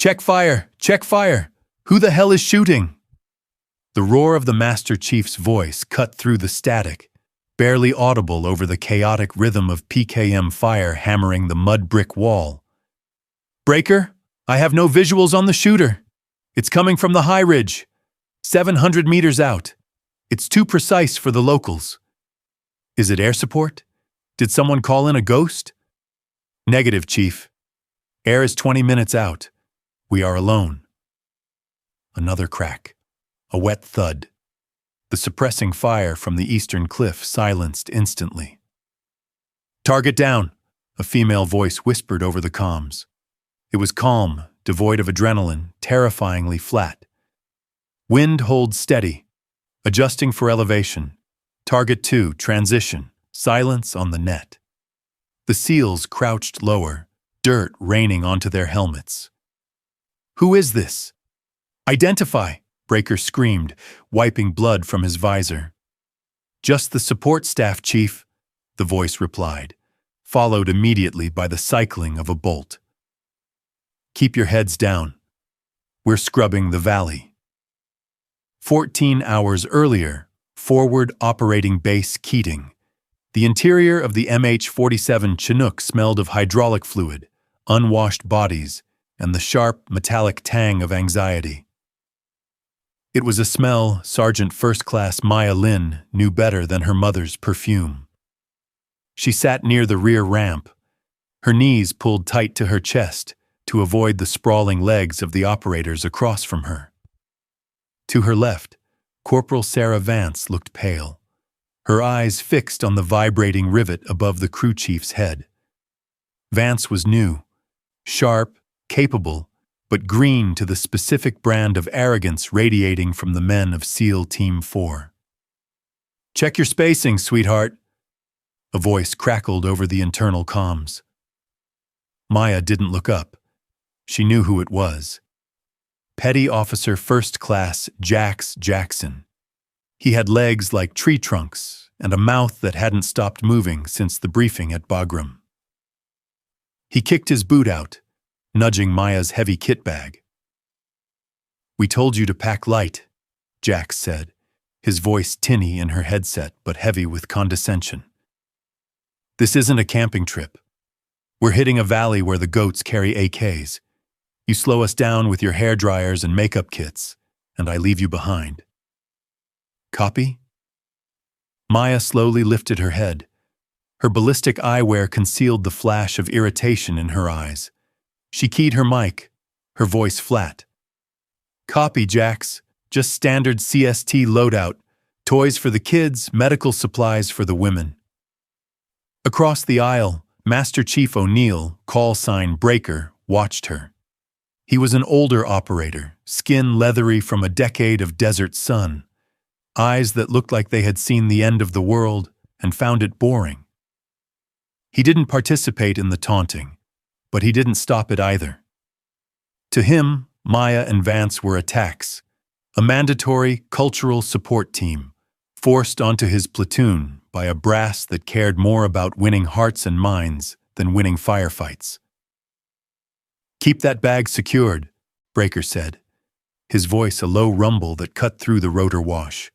Check fire! Check fire! Who the hell is shooting? The roar of the Master Chief's voice cut through the static, barely audible over the chaotic rhythm of PKM fire hammering the mud brick wall. Breaker, I have no visuals on the shooter. It's coming from the high ridge, 700 meters out. It's too precise for the locals. Is it air support? Did someone call in a ghost? Negative, Chief. Air is 20 minutes out. We are alone. Another crack. A wet thud. The suppressing fire from the eastern cliff silenced instantly. Target down, a female voice whispered over the comms. It was calm, devoid of adrenaline, terrifyingly flat. Wind holds steady. Adjusting for elevation. Target 2, transition. Silence on the net. The SEALs crouched lower, dirt raining onto their helmets. Who is this? Identify, Breaker screamed, wiping blood from his visor. Just the support staff, Chief, the voice replied, followed immediately by the cycling of a bolt. Keep your heads down. We're scrubbing the valley. 14 hours earlier, forward operating base Keating. The interior of the MH-47 Chinook smelled of hydraulic fluid, unwashed bodies, and the sharp, metallic tang of anxiety. It was a smell Sergeant First Class Maya Lin knew better than her mother's perfume. She sat near the rear ramp, her knees pulled tight to her chest to avoid the sprawling legs of the operators across from her. To her left, Corporal Sarah Vance looked pale, her eyes fixed on the vibrating rivet above the crew chief's head. Vance was new, sharp, capable, but green to the specific brand of arrogance radiating from the men of SEAL Team 4. Check your spacing, sweetheart, a voice crackled over the internal comms. Maya didn't look up. She knew who it was. Petty Officer First Class Jax Jackson. He had legs like tree trunks and a mouth that hadn't stopped moving since the briefing at Bagram. He kicked his boot out, nudging Maya's heavy kit bag. We told you to pack light, Jax said, his voice tinny in her headset but heavy with condescension. This isn't a camping trip. We're hitting a valley where the goats carry AKs. You slow us down with your hair dryers and makeup kits, and I leave you behind. Copy? Maya slowly lifted her head. Her ballistic eyewear concealed the flash of irritation in her eyes. She keyed her mic, her voice flat. Copy, Jax. Just standard CST loadout. Toys for the kids, medical supplies for the women. Across the aisle, Master Chief O'Neill, call sign Breaker, watched her. He was an older operator, skin leathery from a decade of desert sun, eyes that looked like they had seen the end of the world and found it boring. He didn't participate in the taunting, but he didn't stop it either. To him, Maya and Vance were attacks, a mandatory cultural support team, forced onto his platoon by a brass that cared more about winning hearts and minds than winning firefights. Keep that bag secured, Breaker said, his voice a low rumble that cut through the rotor wash.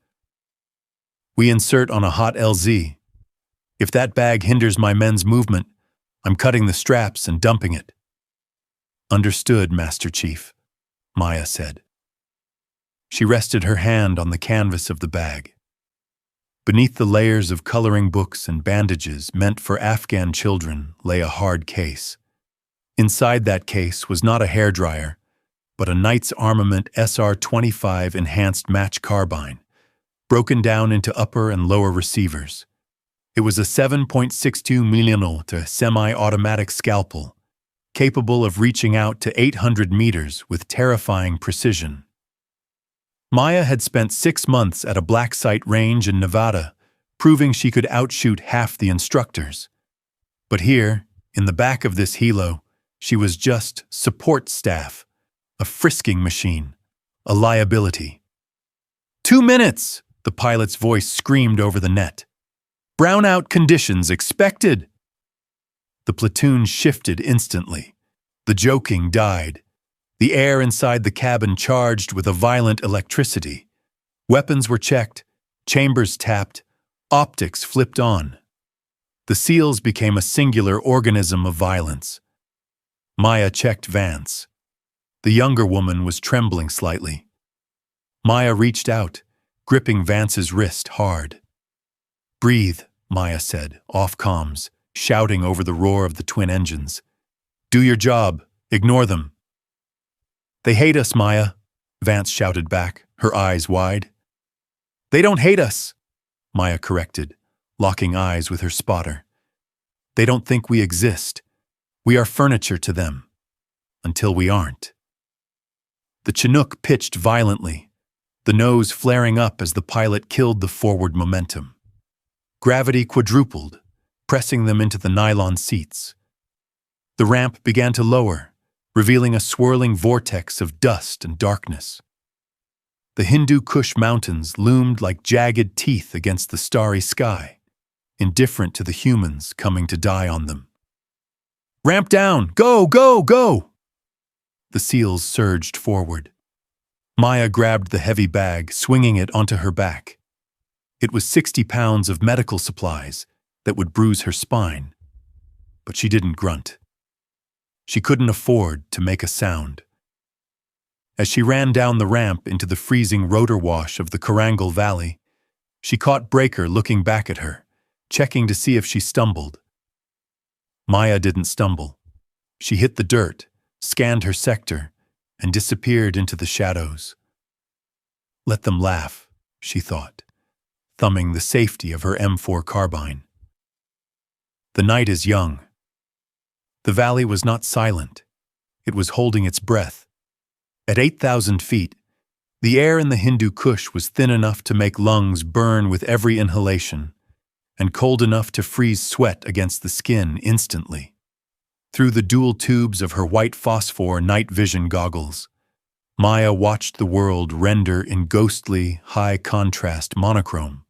We insert on a hot LZ. If that bag hinders my men's movement, I'm cutting the straps and dumping it. Understood, Master Chief, Maya said. She rested her hand on the canvas of the bag. Beneath the layers of coloring books and bandages meant for Afghan children lay a hard case. Inside that case was not a hairdryer, but a Knight's Armament SR-25 enhanced match carbine, broken down into upper and lower receivers. It was a 7.62mm semi-automatic scalpel, capable of reaching out to 800 meters with terrifying precision. Maya had spent 6 months at a black site range in Nevada, proving she could outshoot half the instructors. But here, in the back of this helo, she was just support staff, a frisking machine, a liability. 2 minutes, the pilot's voice screamed over the net. Brownout conditions expected. The platoon shifted instantly. The joking died. The air inside the cabin charged with a violent electricity. Weapons were checked, chambers tapped, optics flipped on. The SEALs became a singular organism of violence. Maya checked Vance. The younger woman was trembling slightly. Maya reached out, gripping Vance's wrist hard. "Breathe," Maya said, off comms, shouting over the roar of the twin engines. "Do your job. Ignore them." "They hate us, Maya," Vance shouted back, her eyes wide. "They don't hate us," Maya corrected, locking eyes with her spotter. "They don't think we exist. We are furniture to them. Until we aren't." The Chinook pitched violently, the nose flaring up as the pilot killed the forward momentum. Gravity quadrupled, pressing them into the nylon seats. The ramp began to lower, revealing a swirling vortex of dust and darkness. The Hindu Kush Mountains loomed like jagged teeth against the starry sky, indifferent to the humans coming to die on them. "Ramp down! Go, go, go!" The SEALs surged forward. Maya grabbed the heavy bag, swinging it onto her back. It was 60 pounds of medical supplies that would bruise her spine. But she didn't grunt. She couldn't afford to make a sound. As she ran down the ramp into the freezing rotor wash of the Korangal Valley, she caught Breaker looking back at her, checking to see if she stumbled. Maya didn't stumble. She hit the dirt, scanned her sector, and disappeared into the shadows. Let them laugh, she thought, thumbing the safety of her M4 carbine. The night is young. The valley was not silent. It was holding its breath. At 8,000 feet, the air in the Hindu Kush was thin enough to make lungs burn with every inhalation, and cold enough to freeze sweat against the skin instantly. Through the dual tubes of her white phosphor night vision goggles, Maya watched the world render in ghostly, high-contrast monochrome.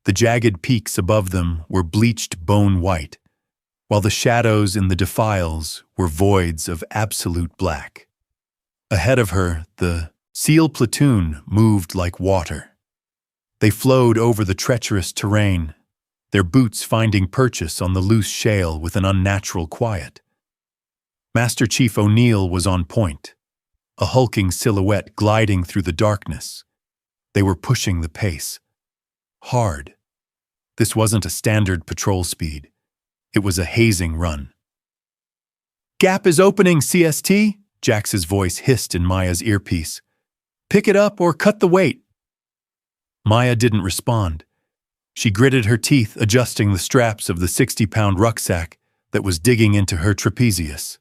The jagged peaks above them were bleached bone white, while the shadows in the defiles were voids of absolute black. Ahead of her, the SEAL platoon moved like water. They flowed over the treacherous terrain, their boots finding purchase on the loose shale with an unnatural quiet. Master Chief O'Neill was on point, a hulking silhouette gliding through the darkness. They were pushing the pace. Hard. This wasn't a standard patrol speed. It was a hazing run. "Gap is opening, CST," Jax's voice hissed in Maya's earpiece. "Pick it up or cut the weight." Maya didn't respond. She gritted her teeth, adjusting the straps of the 60-pound rucksack that was digging into her trapezius.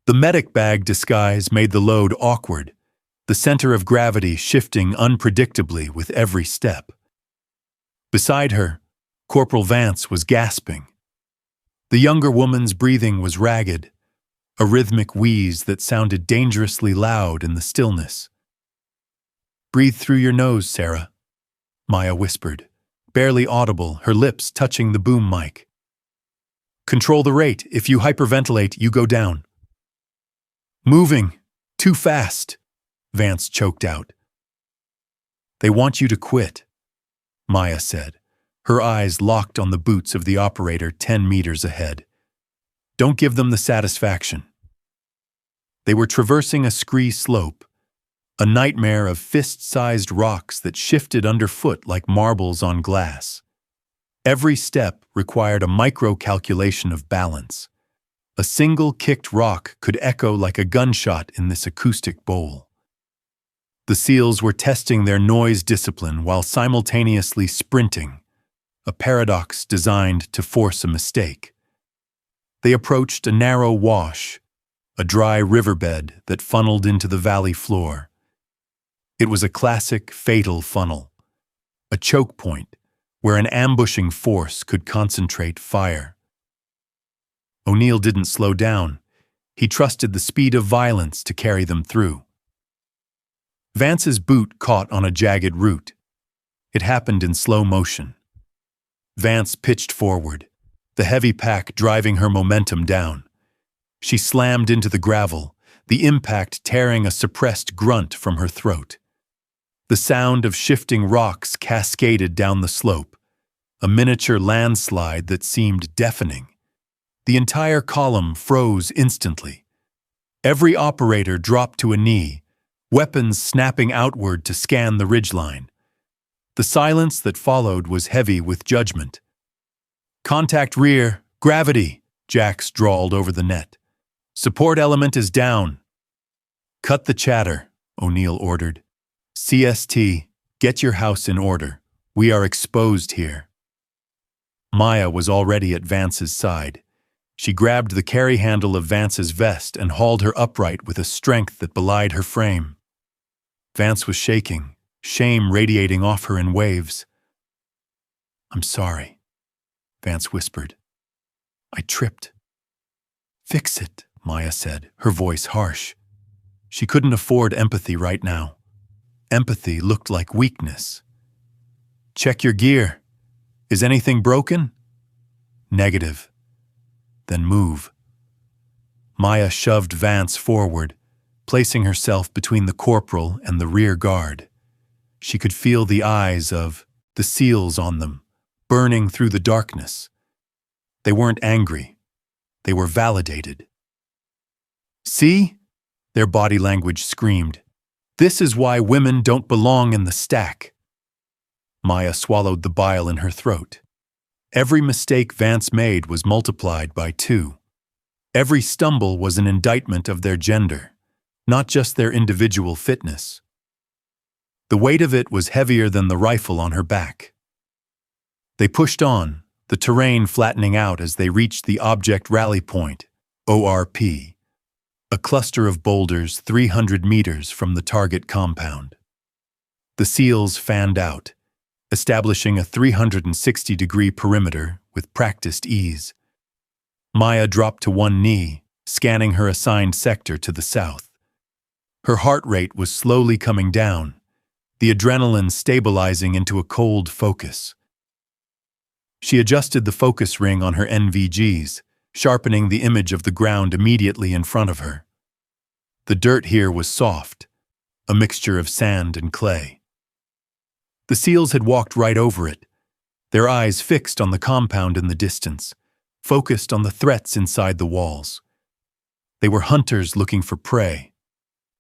The medic bag disguise made the load awkward, the center of gravity shifting unpredictably with every step. Beside her, Corporal Vance was gasping. The younger woman's breathing was ragged, a rhythmic wheeze that sounded dangerously loud in the stillness. "Breathe through your nose, Sarah," Maya whispered, barely audible, her lips touching the boom mic. "Control the rate. If you hyperventilate, you go down." "Moving. Too fast," Vance choked out. "They want you to quit," Maya said, her eyes locked on the boots of the operator 10 meters ahead. "Don't give them the satisfaction." They were traversing a scree slope, a nightmare of fist-sized rocks that shifted underfoot like marbles on glass. Every step required a micro-calculation of balance. A single kicked rock could echo like a gunshot in this acoustic bowl. The SEALs were testing their noise discipline while simultaneously sprinting, a paradox designed to force a mistake. They approached a narrow wash, a dry riverbed that funneled into the valley floor. It was a classic, fatal funnel, a choke point where an ambushing force could concentrate fire. O'Neill didn't slow down. He trusted the speed of violence to carry them through. Vance's boot caught on a jagged root. It happened in slow motion. Vance pitched forward, the heavy pack driving her momentum down. She slammed into the gravel, the impact tearing a suppressed grunt from her throat. The sound of shifting rocks cascaded down the slope, a miniature landslide that seemed deafening. The entire column froze instantly. Every operator dropped to a knee, weapons snapping outward to scan the ridgeline. The silence that followed was heavy with judgment. "Contact rear, gravity," Jax drawled over the net. "Support element is down." "Cut the chatter," O'Neill ordered. "CST, get your house in order. We are exposed here." Maya was already at Vance's side. She grabbed the carry handle of Vance's vest and hauled her upright with a strength that belied her frame. Vance was shaking, shame radiating off her in waves. "I'm sorry," Vance whispered. "I tripped." "Fix it," Maya said, her voice harsh. She couldn't afford empathy right now. Empathy looked like weakness. "Check your gear. Is anything broken?" "Negative." "Then move." Maya shoved Vance forward, placing herself between the corporal and the rear guard. She could feel the eyes of the SEALs on them, burning through the darkness. They weren't angry. They were validated. "See?" their body language screamed. "This is why women don't belong in the stack." Maya swallowed the bile in her throat. Every mistake Vance made was multiplied by 2. Every stumble was an indictment of their gender, not just their individual fitness. The weight of it was heavier than the rifle on her back. They pushed on, the terrain flattening out as they reached the Object Rally Point, ORP, a cluster of boulders 300 meters from the target compound. The SEALs fanned out, establishing a 360-degree perimeter with practiced ease. Maya dropped to one knee, scanning her assigned sector to the south. Her heart rate was slowly coming down, the adrenaline stabilizing into a cold focus. She adjusted the focus ring on her NVGs, sharpening the image of the ground immediately in front of her. The dirt here was soft, a mixture of sand and clay. The SEALs had walked right over it, their eyes fixed on the compound in the distance, focused on the threats inside the walls. They were hunters looking for prey,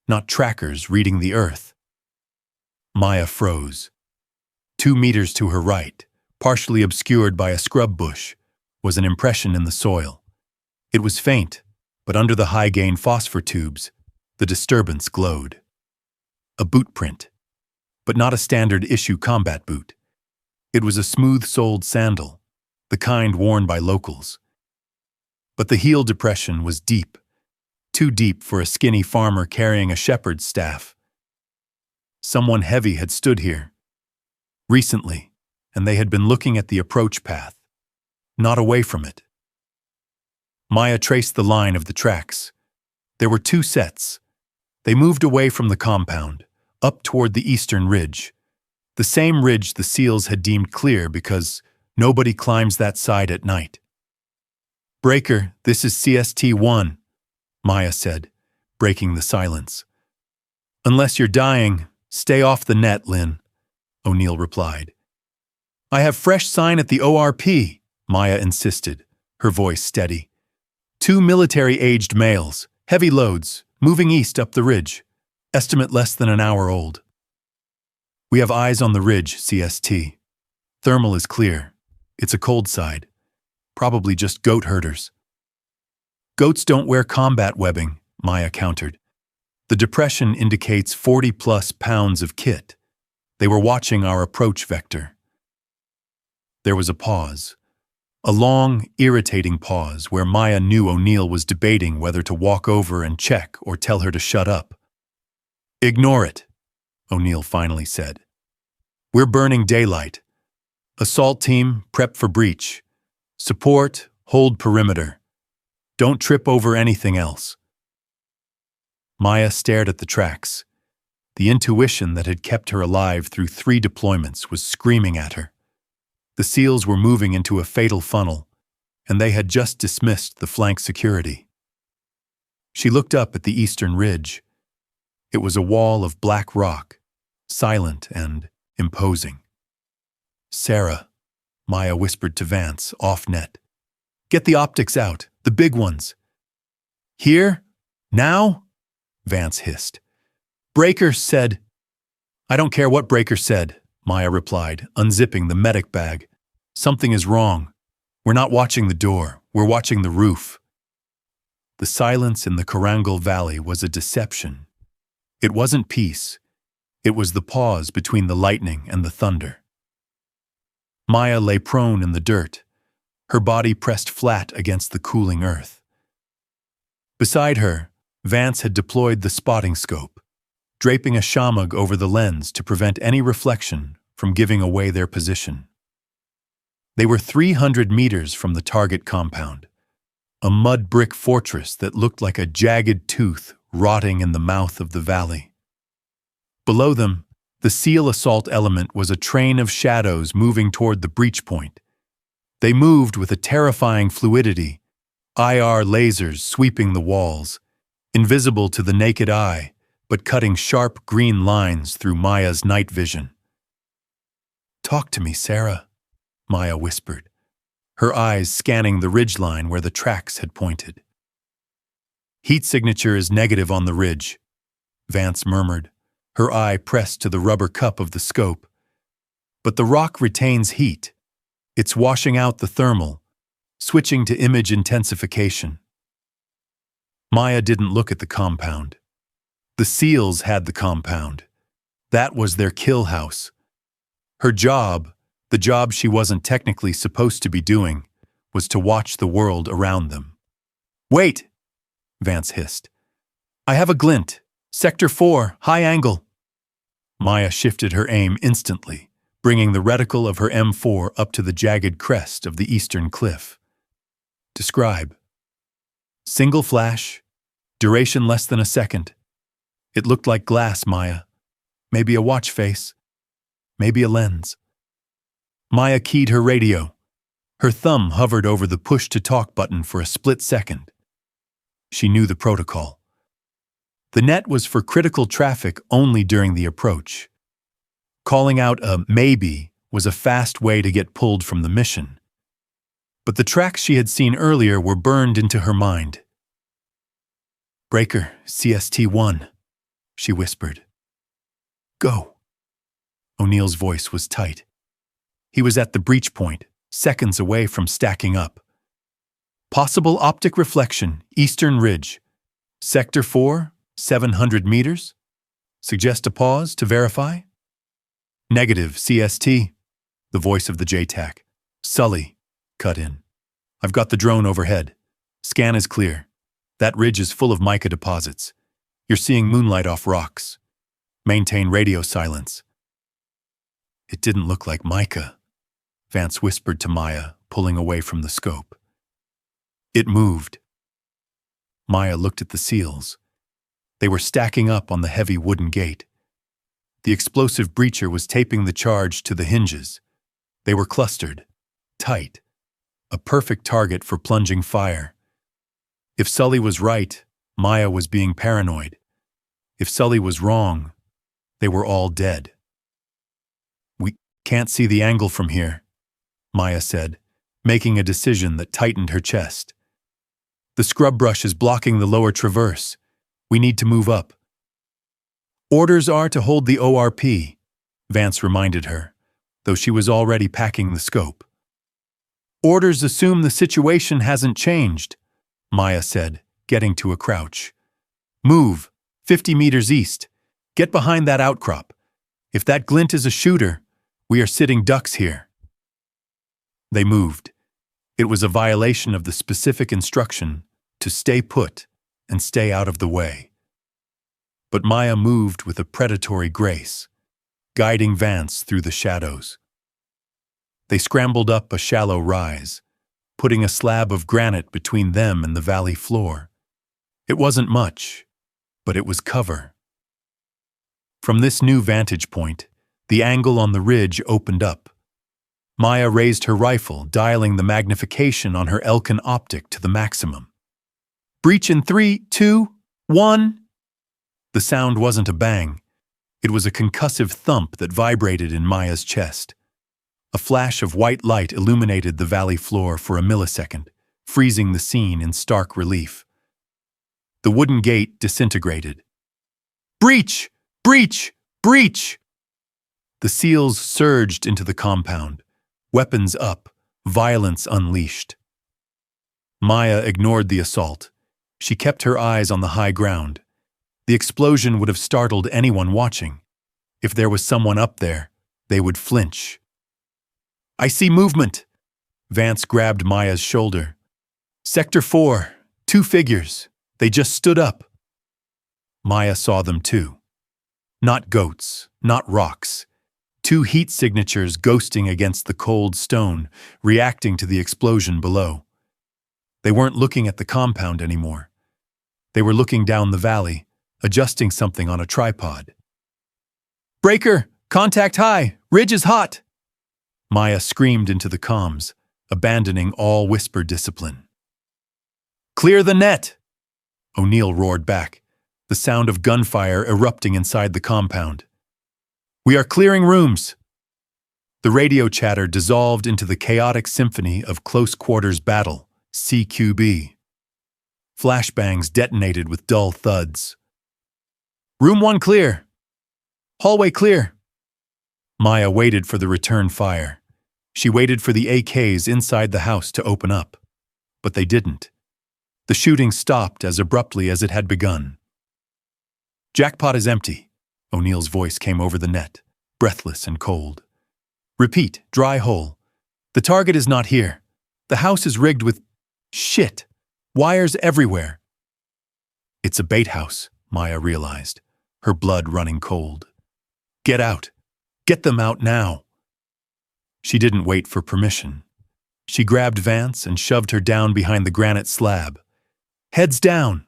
not trackers reading the earth. Maya froze. 2 meters to her right, partially obscured by a scrub bush, was an impression in the soil. It was faint, but under the high-gain phosphor tubes, the disturbance glowed. A boot print, but not a standard-issue combat boot. It was a smooth-soled sandal, the kind worn by locals. But the heel depression was deep, too deep for a skinny farmer carrying a shepherd's staff. Someone heavy had stood here recently, and they had been looking at the approach path, not away from it. Maya traced the line of the tracks. There were 2 sets. They moved away from the compound, up toward the eastern ridge, the same ridge the SEALs had deemed clear because nobody climbs that side at night. "Breaker, this is CST-1, Maya said, breaking the silence. "Unless you're dying, stay off the net, Lin," O'Neill replied. "I have fresh sign at the ORP, Maya insisted, her voice steady. 2 military-aged males, heavy loads, moving east up the ridge. Estimate less than an hour old. We have eyes on the ridge, CST. Thermal is clear. It's a cold side. Probably just goat herders." "Goats don't wear combat webbing," Maya countered. "The depression indicates 40-plus pounds of kit. They were watching our approach vector." There was a pause. A long, irritating pause where Maya knew O'Neill was debating whether to walk over and check or tell her to shut up. "Ignore it," O'Neill finally said. "We're burning daylight. Assault team, prep for breach. Support, hold perimeter. Don't trip over anything else." Maya stared at the tracks. The intuition that had kept her alive through 3 deployments was screaming at her. The SEALs were moving into a fatal funnel, and they had just dismissed the flank security. She looked up at the eastern ridge. It was a wall of black rock, silent and imposing. "Sarah," Maya whispered to Vance, off net. "Get the optics out, the big ones." "Here? Now?" Vance hissed. "Breaker said—" "I don't care what Breaker said," Maya replied, unzipping the medic bag. "Something is wrong. We're not watching the door, we're watching the roof." The silence in the Korangal Valley was a deception. It wasn't peace. It was the pause between the lightning and the thunder. Maya lay prone in the dirt, her body pressed flat against the cooling earth. Beside her, Vance had deployed the spotting scope, draping a shamag over the lens to prevent any reflection from giving away their position. They were 300 meters from the target compound, a mud brick fortress that looked like a jagged tooth rotting in the mouth of the valley. Below them, the SEAL assault element was a train of shadows moving toward the breach point. They moved with a terrifying fluidity, IR lasers sweeping the walls, invisible to the naked eye, but cutting sharp green lines through Maya's night vision. "Talk to me, Sarah," Maya whispered, her eyes scanning the ridgeline where the tracks had pointed. "Heat signature is negative on the ridge," Vance murmured, her eye pressed to the rubber cup of the scope. "But the rock retains heat. It's washing out the thermal, switching to image intensification." Maya didn't look at the compound. The SEALs had the compound. That was their kill house. Her job, the job she wasn't technically supposed to be doing, was to watch the world around them. "Wait!" Vance hissed. "I have a glint. Sector 4, high angle." Maya shifted her aim instantly, bringing the reticle of her M4 up to the jagged crest of the eastern cliff. "Describe." "Single flash, duration less than a second. It looked like glass, Maya. Maybe a watch face. Maybe a lens." Maya keyed her radio. Her thumb hovered over the push-to-talk button for a split second. She knew the protocol. The net was for critical traffic only during the approach. Calling out a maybe was a fast way to get pulled from the mission. But the tracks she had seen earlier were burned into her mind. "Breaker, CST-1, she whispered. "Go." O'Neill's voice was tight. He was at the breach point, seconds away from stacking up. "Possible optic reflection, eastern ridge. Sector 4, 700 meters? Suggest a pause to verify?" "Negative, CST," the voice of the JTAC. "Sully," cut in. "I've got the drone overhead. Scan is clear. That ridge is full of mica deposits. You're seeing moonlight off rocks. Maintain radio silence." "It didn't look like mica," Vance whispered to Maya, pulling away from the scope. "It moved." Maya looked at the SEALs. They were stacking up on the heavy wooden gate. The explosive breacher was taping the charge to the hinges. They were clustered, tight, a perfect target for plunging fire. If Sully was right, Maya was being paranoid. If Sully was wrong, they were all dead. "We can't see the angle from here," Maya said, making a decision that tightened her chest. "The scrub brush is blocking the lower traverse. We need to move up." "Orders are to hold the ORP," Vance reminded her, though she was already packing the scope. "Orders assume the situation hasn't changed," Maya said, getting to a crouch. "Move, 50 meters east. Get behind that outcrop. If that glint is a shooter, we are sitting ducks here." They moved. It was a violation of the specific instruction to stay put and stay out of the way. But Maya moved with a predatory grace, guiding Vance through the shadows. They scrambled up a shallow rise, putting a slab of granite between them and the valley floor. It wasn't much, but it was cover. From this new vantage point, the angle on the ridge opened up. Maya raised her rifle, dialing the magnification on her Elkin optic to the maximum. Breach in 3, 2, 1. The sound wasn't a bang. It was a concussive thump that vibrated in Maya's chest. A flash of white light illuminated the valley floor for a millisecond, freezing the scene in stark relief. The wooden gate disintegrated. Breach! Breach! Breach! The SEALs surged into the compound, weapons up, violence unleashed. Maya ignored the assault. She kept her eyes on the high ground. The explosion would have startled anyone watching. If there was someone up there, they would flinch. "I see movement!" Vance grabbed Maya's shoulder. "Sector 4, 2 figures. They just stood up." Maya saw them too. Not goats, not rocks. 2 heat signatures ghosting against the cold stone, reacting to the explosion below. They weren't looking at the compound anymore. They were looking down the valley, adjusting something on a tripod. "Breaker! Contact high! Ridge is hot!" Maya screamed into the comms, abandoning all whisper discipline. "Clear the net!" O'Neill roared back, the sound of gunfire erupting inside the compound. "We are clearing rooms!" The radio chatter dissolved into the chaotic symphony of close-quarters battle, CQB. Flashbangs detonated with dull thuds. "Room 1 clear! Hallway clear!" Maya waited for the return fire. She waited for the AKs inside the house to open up. But they didn't. The shooting stopped as abruptly as it had begun. "Jackpot is empty," O'Neill's voice came over the net, breathless and cold. "Repeat, dry hole. The target is not here. The house is rigged with shit. Wires everywhere." "It's a bait house," Maya realized, her blood running cold. "Get out. Get them out now." She didn't wait for permission. She grabbed Vance and shoved her down behind the granite slab. "Heads down!"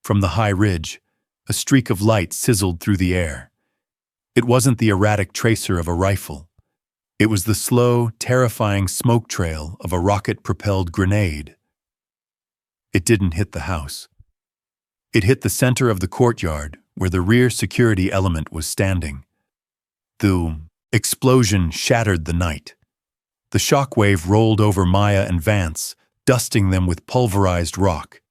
From the high ridge, a streak of light sizzled through the air. It wasn't the erratic tracer of a rifle. It was the slow, terrifying smoke trail of a rocket-propelled grenade. It didn't hit the house. It hit the center of the courtyard, where the rear security element was standing. The explosion shattered the night. The shockwave rolled over Maya and Vance, dusting them with pulverized rock.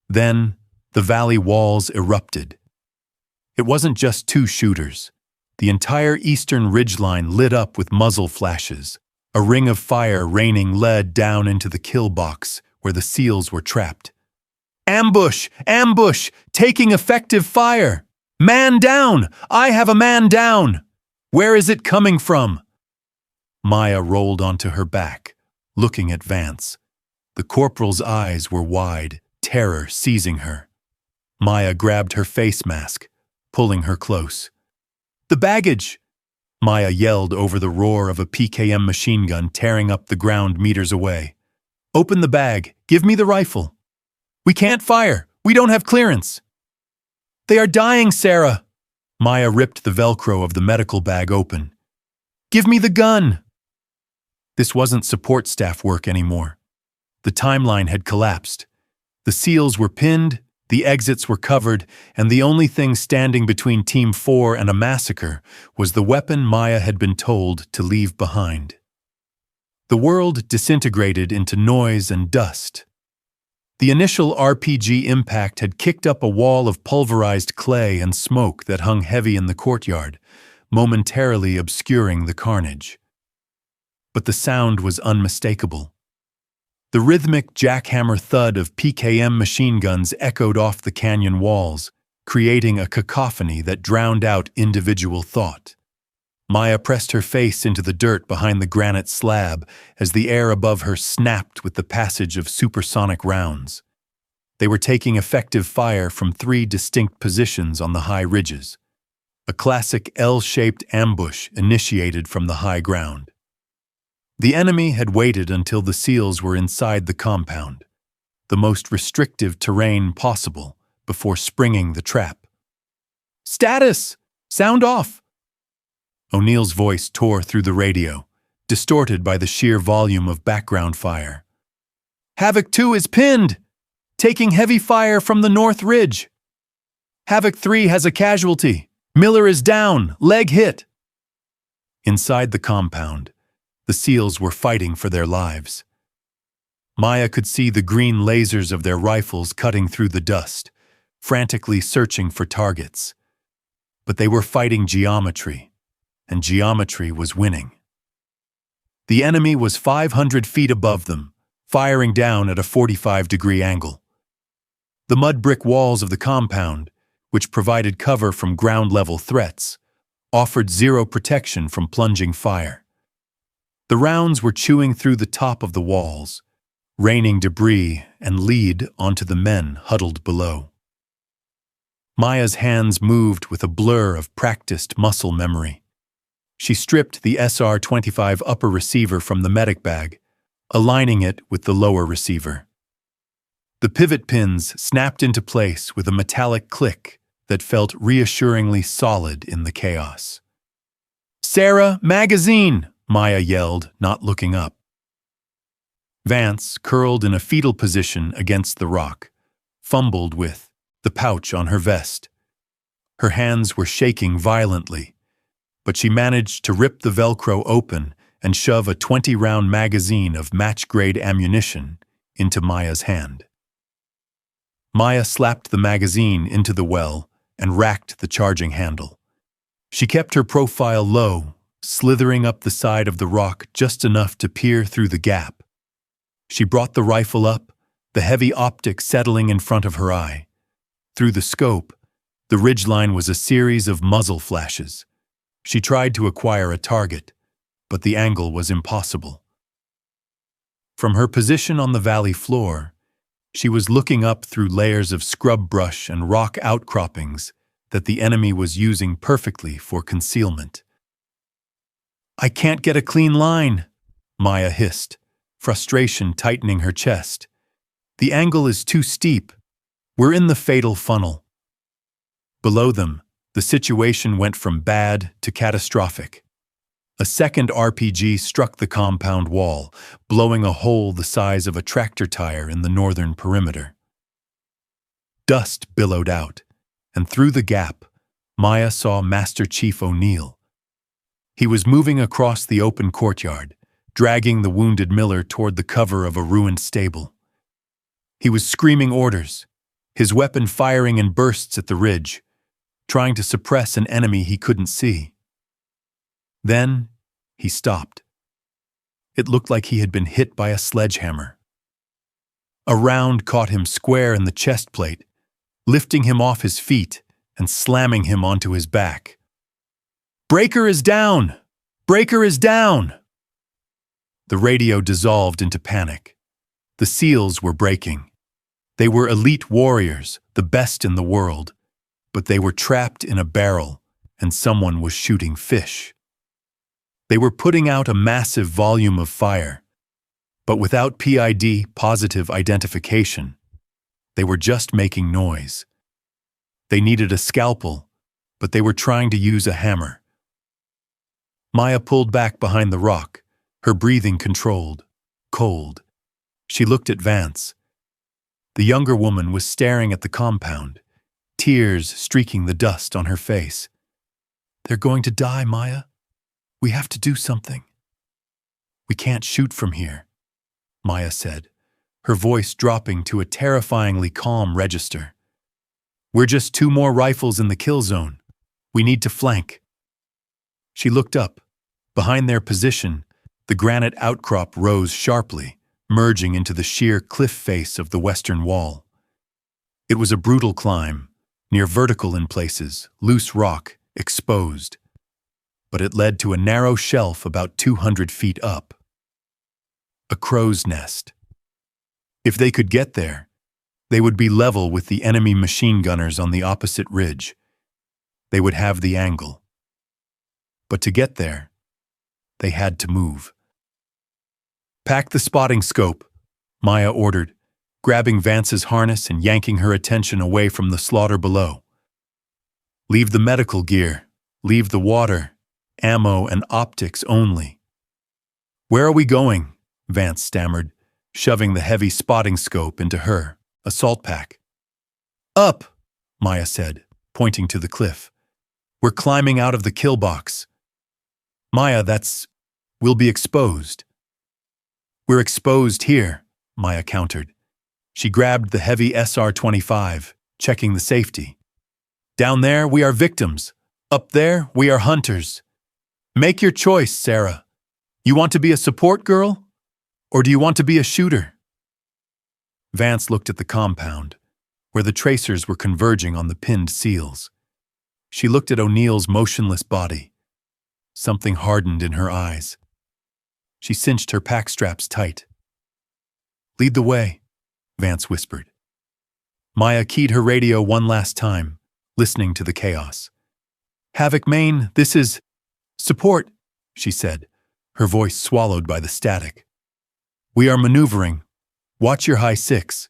Then, the valley walls erupted. It wasn't just 2 shooters. The entire eastern ridgeline lit up with muzzle flashes, a ring of fire raining lead down into the kill box where the SEALs were trapped. "Ambush! Ambush! Taking effective fire! Man down! I have a man down! Where is it coming from?" Maya rolled onto her back, looking at Vance. The corporal's eyes were wide, terror seizing her. Maya grabbed her face mask, pulling her close. "The baggage!" Maya yelled over the roar of a PKM machine gun tearing up the ground meters away. "Open the bag. Give me the rifle." "We can't fire. We don't have clearance." "They are dying, Sarah." Maya ripped the Velcro of the medical bag open. "Give me the gun." This wasn't support staff work anymore. The timeline had collapsed. The SEALs were pinned, the exits were covered, and the only thing standing between Team 4 and a massacre was the weapon Maya had been told to leave behind. The world disintegrated into noise and dust. The initial RPG impact had kicked up a wall of pulverized clay and smoke that hung heavy in the courtyard, momentarily obscuring the carnage. But the sound was unmistakable. The rhythmic jackhammer thud of PKM machine guns echoed off the canyon walls, creating a cacophony that drowned out individual thought. Maya pressed her face into the dirt behind the granite slab as the air above her snapped with the passage of supersonic rounds. They were taking effective fire from 3 distinct positions on the high ridges. A classic L-shaped ambush initiated from the high ground. The enemy had waited until the SEALs were inside the compound, the most restrictive terrain possible, before springing the trap. "Status! Sound off!" O'Neill's voice tore through the radio, distorted by the sheer volume of background fire. "Havoc 2 is pinned! Taking heavy fire from the North Ridge. Havoc 3 has a casualty. Miller is down, leg hit. Inside the compound, the SEALs were fighting for their lives. Maya could see the green lasers of their rifles cutting through the dust, frantically searching for targets. But they were fighting geometry, and geometry was winning. The enemy was 500 feet above them, firing down at a 45-degree angle. The mud brick walls of the compound, which provided cover from ground-level threats, offered zero protection from plunging fire. The rounds were chewing through the top of the walls, raining debris and lead onto the men huddled below. Maya's hands moved with a blur of practiced muscle memory. She stripped the SR-25 upper receiver from the medic bag, aligning it with the lower receiver. The pivot pins snapped into place with a metallic click that felt reassuringly solid in the chaos. "Sarah, magazine!" Maya yelled, not looking up. Vance, curled in a fetal position against the rock, fumbled with the pouch on her vest. Her hands were shaking violently, but she managed to rip the Velcro open and shove a 20-round magazine of match-grade ammunition into Maya's hand. Maya slapped the magazine into the well and racked the charging handle. She kept her profile low, slithering up the side of the rock just enough to peer through the gap. She brought the rifle up, the heavy optic settling in front of her eye. Through the scope, the ridgeline was a series of muzzle flashes. She tried to acquire a target, but the angle was impossible. From her position on the valley floor, she was looking up through layers of scrub brush and rock outcroppings that the enemy was using perfectly for concealment. "I can't get a clean line," Maya hissed, frustration tightening her chest. "The angle is too steep. We're in the fatal funnel." Below them, the situation went from bad to catastrophic. A second RPG struck the compound wall, blowing a hole the size of a tractor tire in the northern perimeter. Dust billowed out, and through the gap, Maya saw Master Chief O'Neill. He was moving across the open courtyard, dragging the wounded Miller toward the cover of a ruined stable. He was screaming orders, his weapon firing in bursts at the ridge, trying to suppress an enemy he couldn't see. Then, he stopped. It looked like he had been hit by a sledgehammer. A round caught him square in the chest plate, lifting him off his feet and slamming him onto his back. "Breaker is down! Breaker is down!" The radio dissolved into panic. The SEALs were breaking. They were elite warriors, the best in the world, but they were trapped in a barrel, and someone was shooting fish. They were putting out a massive volume of fire, but without PID, positive identification. They were just making noise. They needed a scalpel, but they were trying to use a hammer. Maya pulled back behind the rock, her breathing controlled, cold. She looked at Vance. The younger woman was staring at the compound, tears streaking the dust on her face. "They're going to die, Maya. We have to do something." "We can't shoot from here," Maya said, her voice dropping to a terrifyingly calm register. "We're just 2 more rifles in the kill zone. We need to flank." She looked up. Behind their position, the granite outcrop rose sharply, merging into the sheer cliff face of the western wall. It was a brutal climb, near vertical in places, loose rock, exposed. But it led to a narrow shelf about 200 feet up. A crow's nest. If they could get there, they would be level with the enemy machine gunners on the opposite ridge. They would have the angle. But to get there, they had to move. "Pack the spotting scope," Maya ordered, grabbing Vance's harness and yanking her attention away from the slaughter below. "Leave the medical gear, leave the water, ammo and optics only." "Where are we going?" Vance stammered, shoving the heavy spotting scope into her. assault pack. Up, Maya said, pointing to the cliff. We're climbing out of the kill box. Maya, we'll be exposed. We're exposed here, Maya countered. She grabbed the heavy SR-25, checking the safety. Down there, we are victims. Up there, we are hunters. Make your choice, Sarah. You want to be a support girl? Or do you want to be a shooter? Vance looked at the compound, where the tracers were converging on the pinned seals. She looked at O'Neill's motionless body. Something hardened in her eyes. She cinched her pack straps tight. Lead the way, Vance whispered. Maya keyed her radio one last time, listening to the chaos. Havoc, Maine, this is support, she said, her voice swallowed by the static. We are maneuvering. Watch your high six.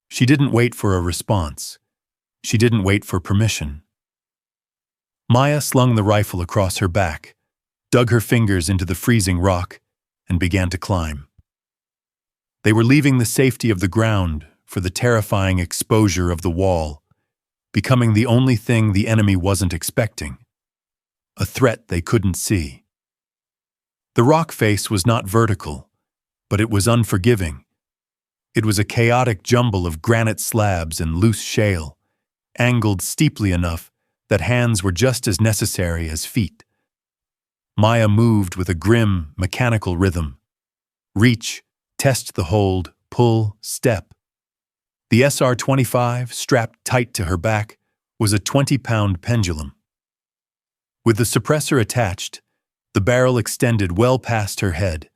She didn't wait for a response. She didn't wait for permission. Maya slung the rifle across her back, dug her fingers into the freezing rock, and began to climb. They were leaving the safety of the ground for the terrifying exposure of the wall, becoming the only thing the enemy wasn't expecting, a threat they couldn't see. The rock face was not vertical, but it was unforgiving. It was a chaotic jumble of granite slabs and loose shale, angled steeply enough that hands were just as necessary as feet. Maya moved with a grim, mechanical rhythm. Reach, test the hold, pull, step. The SR-25, strapped tight to her back, was a 20-pound pendulum. With the suppressor attached, the barrel extended well past her head,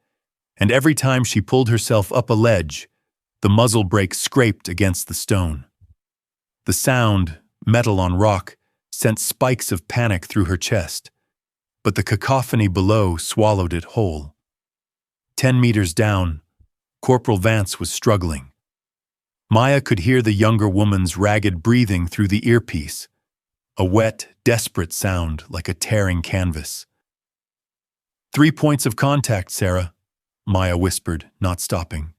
and every time she pulled herself up a ledge, the muzzle brake scraped against the stone. The sound, metal on rock, sent spikes of panic through her chest, but the cacophony below swallowed it whole. 10 meters down, Corporal Vance was struggling. Maya could hear the younger woman's ragged breathing through the earpiece, a wet, desperate sound like a tearing canvas. 3 points of contact, Sarah, Maya whispered, not stopping.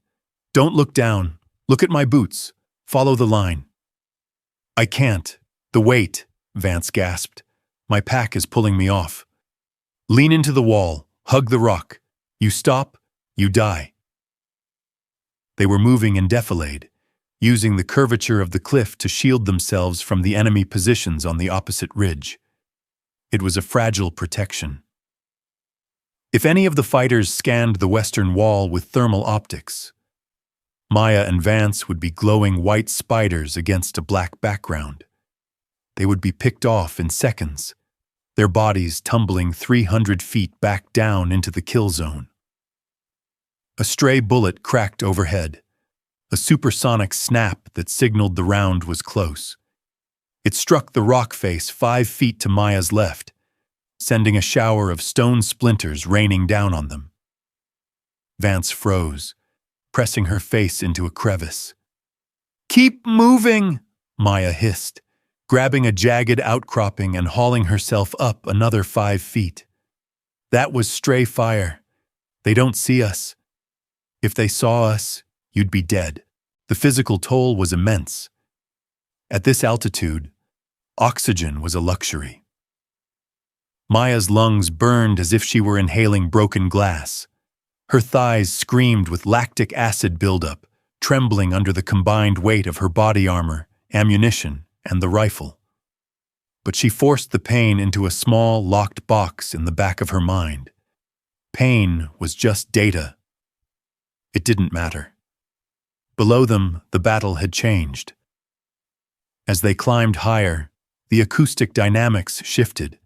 Don't look down. Look at my boots. Follow the line. I can't. The weight, Vance gasped. My pack is pulling me off. Lean into the wall. Hug the rock. You stop, you die. They were moving in defilade, using the curvature of the cliff to shield themselves from the enemy positions on the opposite ridge. It was a fragile protection. If any of the fighters scanned the western wall with thermal optics, Maya and Vance would be glowing white spiders against a black background. They would be picked off in seconds, their bodies tumbling 300 feet back down into the kill zone. A stray bullet cracked overhead, a supersonic snap that signaled the round was close. It struck the rock face 5 feet to Maya's left, sending a shower of stone splinters raining down on them. Vance froze, pressing her face into a crevice. Keep moving, Maya hissed, grabbing a jagged outcropping and hauling herself up another 5 feet. That was stray fire. They don't see us. If they saw us, you'd be dead. The physical toll was immense. At this altitude, oxygen was a luxury. Maya's lungs burned as if she were inhaling broken glass. Her thighs screamed with lactic acid buildup, trembling under the combined weight of her body armor, ammunition, and the rifle. But she forced the pain into a small, locked box in the back of her mind. Pain was just data. It didn't matter. Below them, the battle had changed. As they climbed higher, the acoustic dynamics shifted.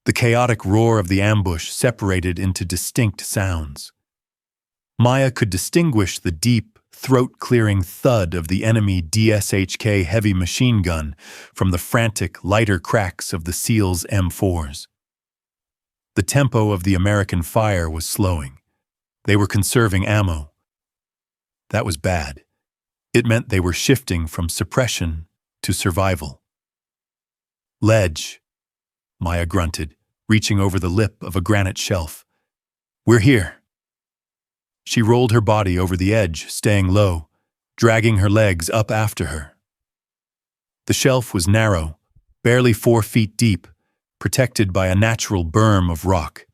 The chaotic roar of the ambush separated into distinct sounds. Maya could distinguish the deep, throat-clearing thud of the enemy DSHK heavy machine gun from the frantic, lighter cracks of the SEAL's M4s. The tempo of the American fire was slowing. They were conserving ammo. That was bad. It meant they were shifting from suppression to survival. Ledge, Maya grunted, reaching over the lip of a granite shelf. We're here. She rolled her body over the edge, staying low, dragging her legs up after her. The shelf was narrow, barely 4 feet deep, protected by a natural berm of rock.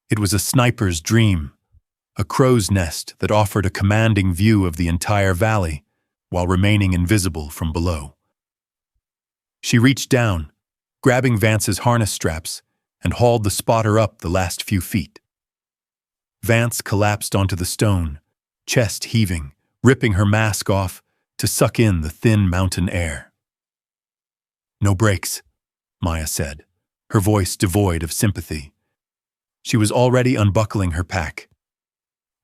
It was a sniper's dream, a crow's nest that offered a commanding view of the entire valley while remaining invisible from below. She reached down, grabbing Vance's harness straps, and hauled the spotter up the last few feet. Vance collapsed onto the stone, chest heaving, ripping her mask off to suck in the thin mountain air. "No brakes," Maya said, her voice devoid of sympathy. She was already unbuckling her pack.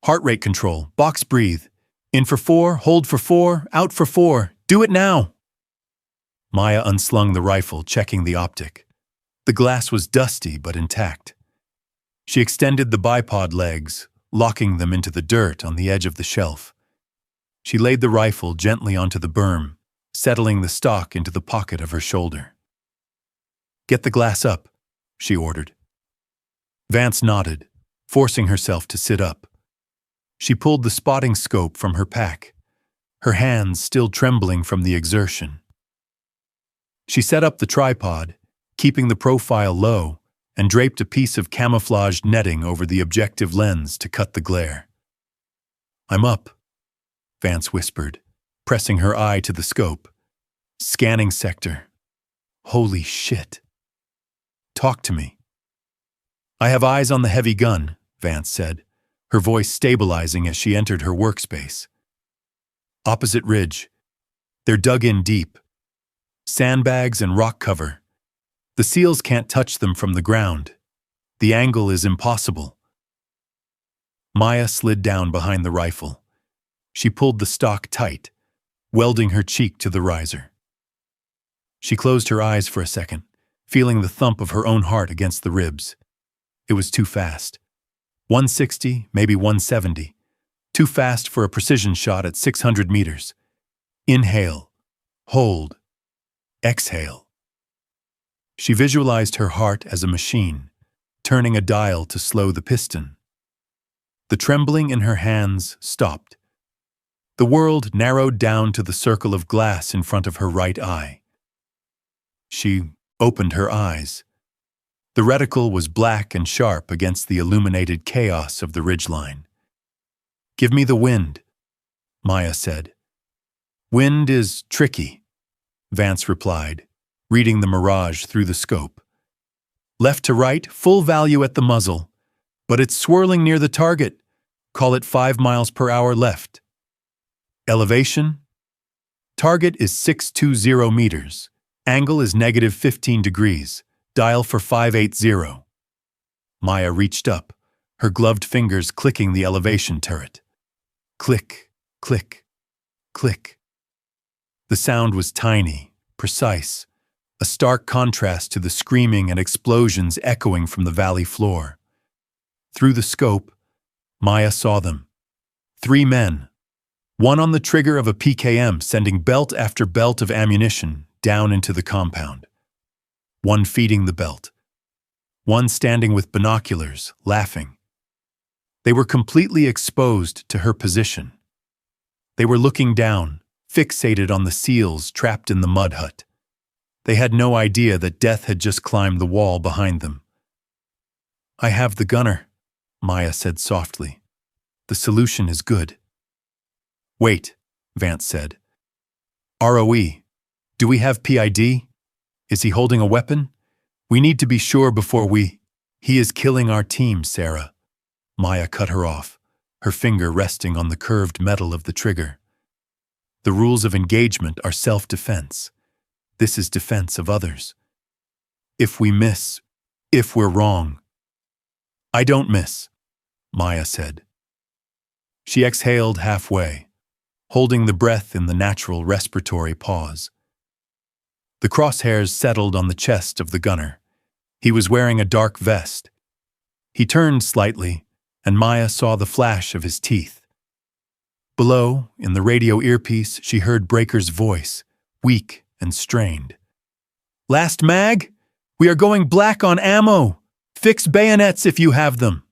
"Heart rate control, box breathe. In for 4, hold for 4, out for 4. Do it now!" Maya unslung the rifle, checking the optic. The glass was dusty but intact. She extended the bipod legs, locking them into the dirt on the edge of the shelf. She laid the rifle gently onto the berm, settling the stock into the pocket of her shoulder. "Get the glass up," she ordered. Vance nodded, forcing herself to sit up. She pulled the spotting scope from her pack, her hands still trembling from the exertion. She set up the tripod, keeping the profile low, and draped a piece of camouflaged netting over the objective lens to cut the glare. "I'm up," Vance whispered, pressing her eye to the scope. "Scanning sector. Holy shit. Talk to me." "I have eyes on the heavy gun," Vance said, her voice stabilizing as she entered her workspace. "Opposite ridge. They're dug in deep. Sandbags and rock cover. The SEALs can't touch them from the ground. The angle is impossible." Maya slid down behind the rifle. She pulled the stock tight, welding her cheek to the riser. She closed her eyes for a second, feeling the thump of her own heart against the ribs. It was too fast. 160, maybe 170. Too fast for a precision shot at 600 meters. Inhale. Hold. Exhale. She visualized her heart as a machine, turning a dial to slow the piston. The trembling in her hands stopped. The world narrowed down to the circle of glass in front of her right eye. She opened her eyes. The reticle was black and sharp against the illuminated chaos of the ridgeline. "Give me the wind," Maya said. "Wind is tricky," Vance replied, reading the mirage through the scope. "Left to right, full value at the muzzle, but it's swirling near the target. Call it 5 miles per hour left. Elevation? Target is 620 meters. Angle is -15 degrees. Dial for 580. Maya reached up, her gloved fingers clicking the elevation turret. Click, click, click. The sound was tiny, precise, a stark contrast to the screaming and explosions echoing from the valley floor. Through the scope, Maya saw them. 3 men, one on the trigger of a PKM sending belt after belt of ammunition down into the compound. One feeding the belt. One standing with binoculars, laughing. They were completely exposed to her position. They were looking down, fixated on the SEALs trapped in the mud hut. They had no idea that death had just climbed the wall behind them. "I have the gunner," Maya said softly. "The solution is good." "Wait," Vance said. "ROE, do we have PID? Is he holding a weapon? We need to be sure before we—" "He is killing our team, Sarah." Maya cut her off, her finger resting on the curved metal of the trigger. "The rules of engagement are self-defense. This is defense of others. If we miss, if we're wrong—" "I don't miss," Maya said. She exhaled halfway, holding the breath in the natural respiratory pause. The crosshairs settled on the chest of the gunner. He was wearing a dark vest. He turned slightly, and Maya saw the flash of his teeth. Below, in the radio earpiece, she heard Breaker's voice, weak and strained. "Last mag? We are going black on ammo. Fix bayonets if you have them."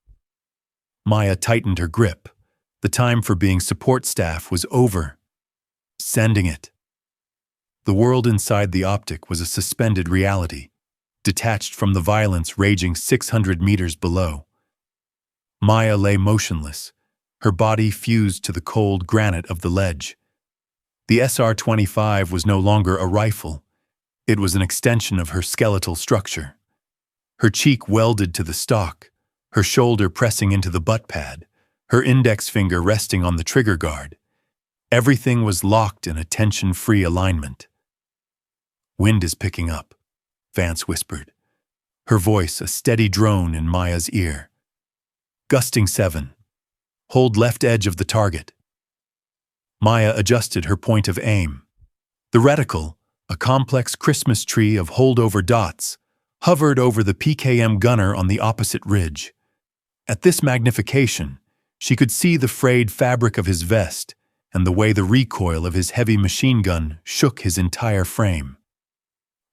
Maya tightened her grip. The time for being support staff was over. Sending it. The world inside the optic was a suspended reality, detached from the violence raging 600 meters below. Maya lay motionless, her body fused to the cold granite of the ledge. The SR-25 was no longer a rifle. It was an extension of her skeletal structure. Her cheek welded to the stock, her shoulder pressing into the butt pad, her index finger resting on the trigger guard. Everything was locked in a tension-free alignment. "Wind is picking up," Vance whispered, her voice a steady drone in Maya's ear. "Gusting 7. Hold left edge of the target." Maya adjusted her point of aim. The reticle, a complex Christmas tree of holdover dots, hovered over the PKM gunner on the opposite ridge. At this magnification, she could see the frayed fabric of his vest and the way the recoil of his heavy machine gun shook his entire frame.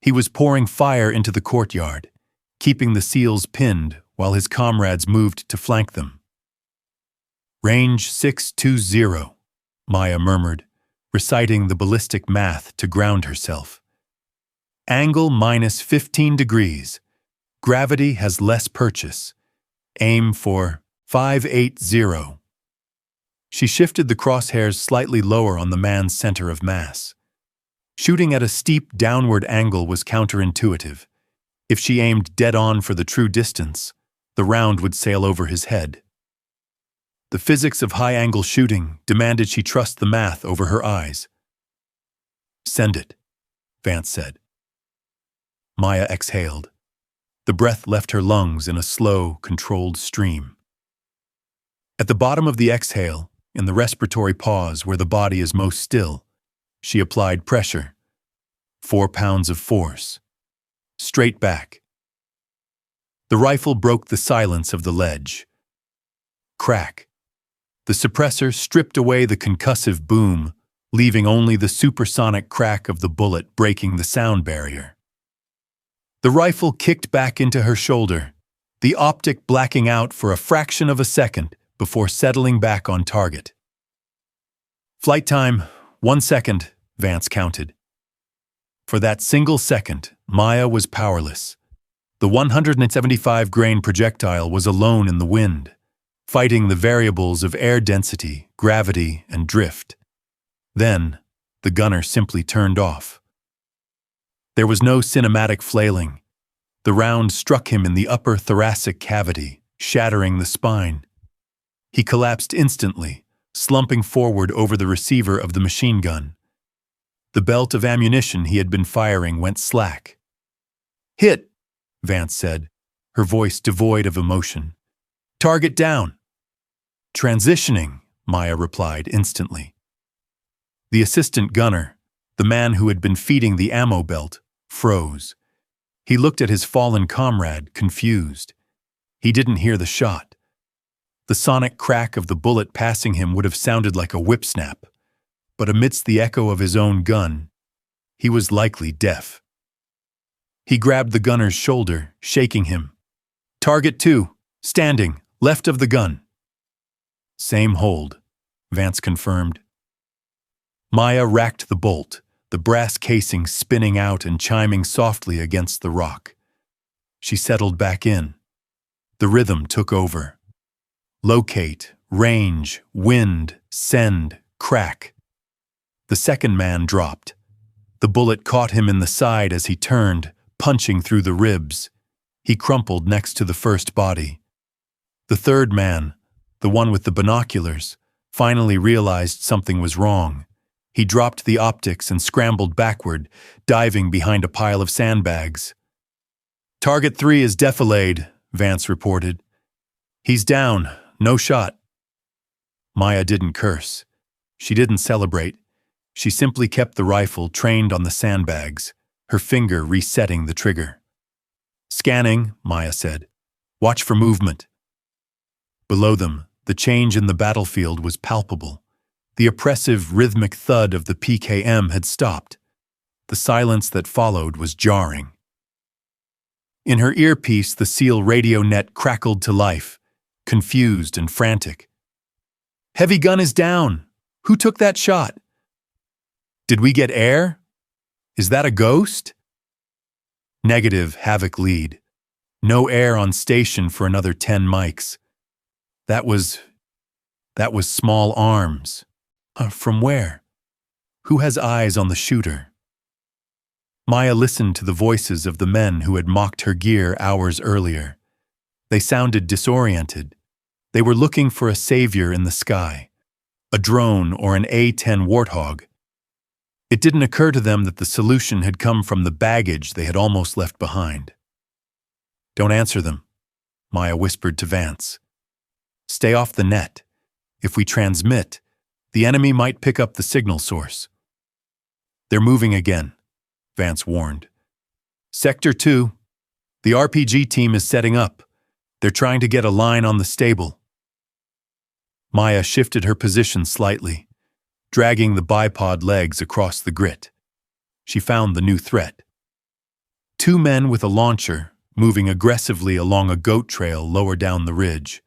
He was pouring fire into the courtyard, keeping the SEALs pinned while his comrades moved to flank them. "Range 620, Maya murmured, reciting the ballistic math to ground herself. "Angle minus 15 degrees. Gravity has less purchase. Aim for 580. She shifted the crosshairs slightly lower on the man's center of mass. Shooting at a steep downward angle was counterintuitive. If she aimed dead on for the true distance, the round would sail over his head. The physics of high-angle shooting demanded she trust the math over her eyes. "Send it," Vance said. Maya exhaled. The breath left her lungs in a slow, controlled stream. At the bottom of the exhale, in the respiratory pause where the body is most still, she applied pressure. 4 pounds of force. Straight back. The rifle broke the silence of the ledge. Crack. The suppressor stripped away the concussive boom, leaving only the supersonic crack of the bullet breaking the sound barrier. The rifle kicked back into her shoulder, the optic blacking out for a fraction of a second before settling back on target. "Flight time, 1 second," Vance counted. For that single second, Maya was powerless. The 175-grain projectile was alone in the wind, fighting the variables of air density, gravity, and drift. Then, the gunner simply turned off. There was no cinematic flailing. The round struck him in the upper thoracic cavity, shattering the spine. He collapsed instantly, slumping forward over the receiver of the machine gun. The belt of ammunition he had been firing went slack. "Hit," Vance said, her voice devoid of emotion. "Target down." "Transitioning," Maya replied instantly. The assistant gunner, the man who had been feeding the ammo belt, froze. He looked at his fallen comrade, confused. He didn't hear the shot. The sonic crack of the bullet passing him would have sounded like a whip snap, but amidst the echo of his own gun, he was likely deaf. He grabbed the gunner's shoulder, shaking him. "Target 2, standing, left of the gun." "Same hold," Vance confirmed. Maya racked the bolt, the brass casing spinning out and chiming softly against the rock. She settled back in. The rhythm took over. Locate, range, wind, send, crack. The second man dropped. The bullet caught him in the side as he turned, punching through the ribs. He crumpled next to the first body. The third man, the one with the binoculars, finally realized something was wrong. He dropped the optics and scrambled backward, diving behind a pile of sandbags. "Target 3 is defilade," Vance reported. "He's down, no shot." Maya didn't curse. She didn't celebrate. She simply kept the rifle trained on the sandbags, her finger resetting the trigger. "Scanning," Maya said. "Watch for movement." Below them, the change in the battlefield was palpable. The oppressive, rhythmic thud of the PKM had stopped. The silence that followed was jarring. In her earpiece, the SEAL radio net crackled to life, confused and frantic. "Heavy gun is down! Who took that shot?" Did we get air? Is that a ghost? Negative, Havoc lead. No air on station for another 10 mics. That was small arms. From where? Who has eyes on the shooter? Maya listened to the voices of the men who had mocked her gear hours earlier. They sounded disoriented. They were looking for a savior in the sky, a drone or an A-10 Warthog. It didn't occur to them that the solution had come from the baggage they had almost left behind. Don't answer them, Maya whispered to Vance. Stay off the net. If we transmit, the enemy might pick up the signal source. They're moving again, Vance warned. Sector 2, the RPG team is setting up. They're trying to get a line on the stable. Maya shifted her position slightly, dragging the bipod legs across the grit. She found the new threat. 2 men with a launcher moving aggressively along a goat trail lower down the ridge.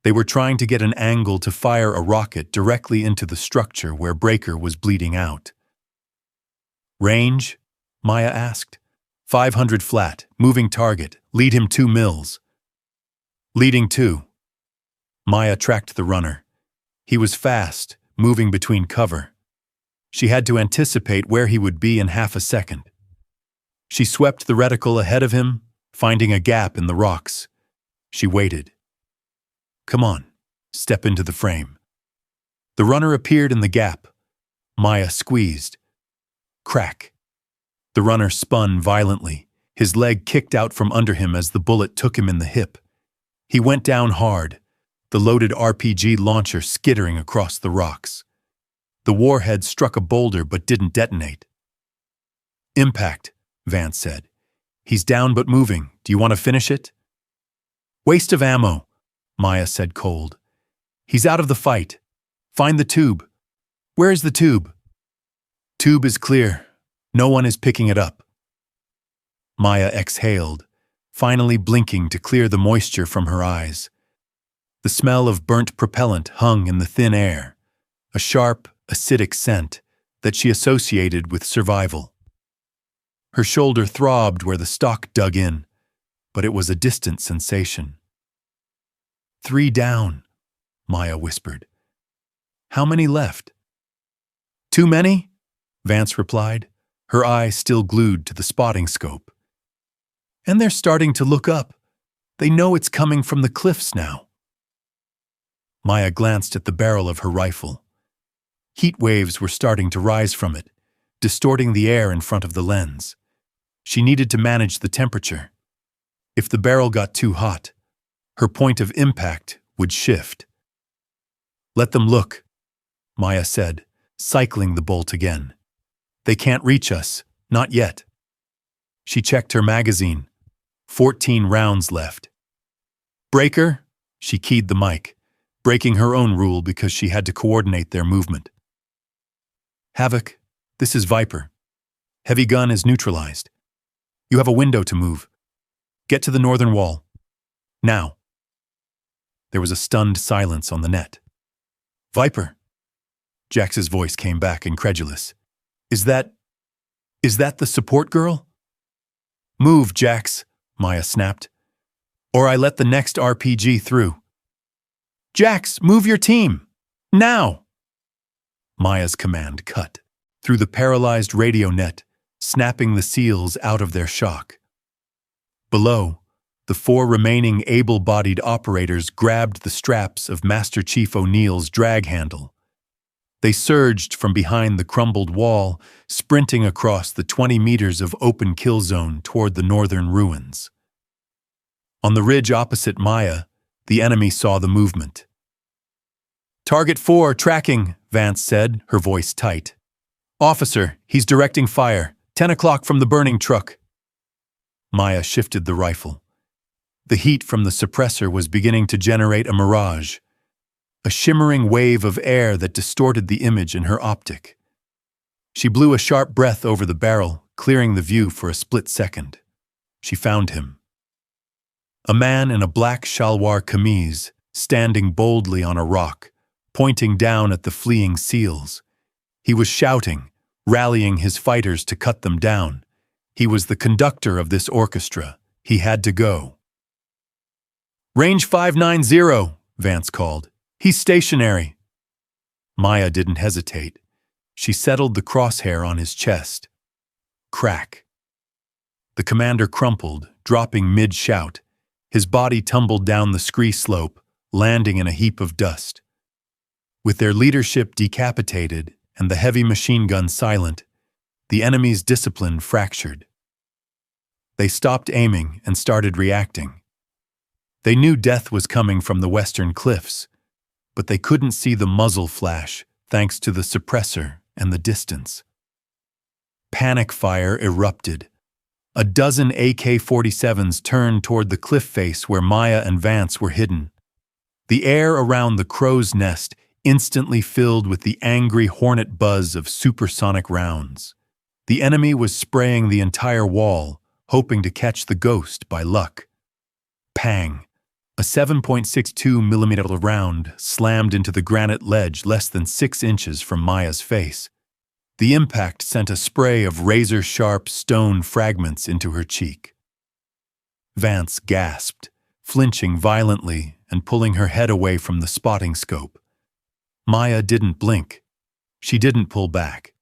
They were trying to get an angle to fire a rocket directly into the structure where Breaker was bleeding out. Range? Maya asked. 500 flat, moving target, lead him 2 mils. Leading 2. Maya tracked the runner. He was fast, moving between cover. She had to anticipate where he would be in half a second. She swept the reticle ahead of him, finding a gap in the rocks. She waited. Come on, step into the frame. The runner appeared in the gap. Maya squeezed. Crack. The runner spun violently. His leg kicked out from under him as the bullet took him in the hip. He went down hard, the loaded RPG launcher skittering across the rocks. The warhead struck a boulder but didn't detonate. Impact, Vance said. He's down but moving. Do you want to finish it? Waste of ammo, Maya said cold. He's out of the fight. Find the tube. Where is the tube? Tube is clear. No one is picking it up. Maya exhaled, finally blinking to clear the moisture from her eyes. The smell of burnt propellant hung in the thin air, a sharp, acidic scent that she associated with survival. Her shoulder throbbed where the stock dug in, but it was a distant sensation. 3 down, Maya whispered. How many left? Too many? Vance replied, her eye still glued to the spotting scope. And they're starting to look up. They know it's coming from the cliffs now. Maya glanced at the barrel of her rifle. Heat waves were starting to rise from it, distorting the air in front of the lens. She needed to manage the temperature. If the barrel got too hot, her point of impact would shift. Let them look, Maya said, cycling the bolt again. They can't reach us, not yet. She checked her magazine. 14 rounds left. Breaker? She keyed the mic, breaking her own rule because she had to coordinate their movement. Havoc, this is Viper. Heavy gun is neutralized. You have a window to move. Get to the northern wall. Now. There was a stunned silence on the net. Viper? Jax's voice came back, incredulous. Is that the support girl? Move, Jax, Maya snapped. Or I let the next RPG through. Jax, move your team! Now! Maya's command cut through the paralyzed radio net, snapping the seals out of their shock. Below, the 4 remaining able-bodied operators grabbed the straps of Master Chief O'Neill's drag handle. They surged from behind the crumbled wall, sprinting across the 20 meters of open kill zone toward the northern ruins. On the ridge opposite Maya, the enemy saw the movement. Target 4, tracking, Vance said, her voice tight. Officer, he's directing fire. 10 o'clock from the burning truck. Maya shifted the rifle. The heat from the suppressor was beginning to generate a mirage, a shimmering wave of air that distorted the image in her optic. She blew a sharp breath over the barrel, clearing the view for a split second. She found him. A man in a black shalwar kameez, standing boldly on a rock, pointing down at the fleeing SEALs. He was shouting, rallying his fighters to cut them down. He was the conductor of this orchestra. He had to go. "Range 590, Vance called. "He's stationary." Maya didn't hesitate. She settled the crosshair on his chest. Crack. The commander crumpled, dropping mid-shout. His body tumbled down the scree slope, landing in a heap of dust. With their leadership decapitated and the heavy machine gun silent, the enemy's discipline fractured. They stopped aiming and started reacting. They knew death was coming from the western cliffs, but they couldn't see the muzzle flash thanks to the suppressor and the distance. Panic fire erupted. A dozen AK-47s turned toward the cliff face where Maya and Vance were hidden. The air around the crow's nest instantly filled with the angry hornet buzz of supersonic rounds. The enemy was spraying the entire wall, hoping to catch the ghost by luck. Pang! A 7.62mm round slammed into the granite ledge less than 6 inches from Maya's face. The impact sent a spray of razor-sharp stone fragments into her cheek. Vance gasped, flinching violently and pulling her head away from the spotting scope. Maya didn't blink. She didn't pull back.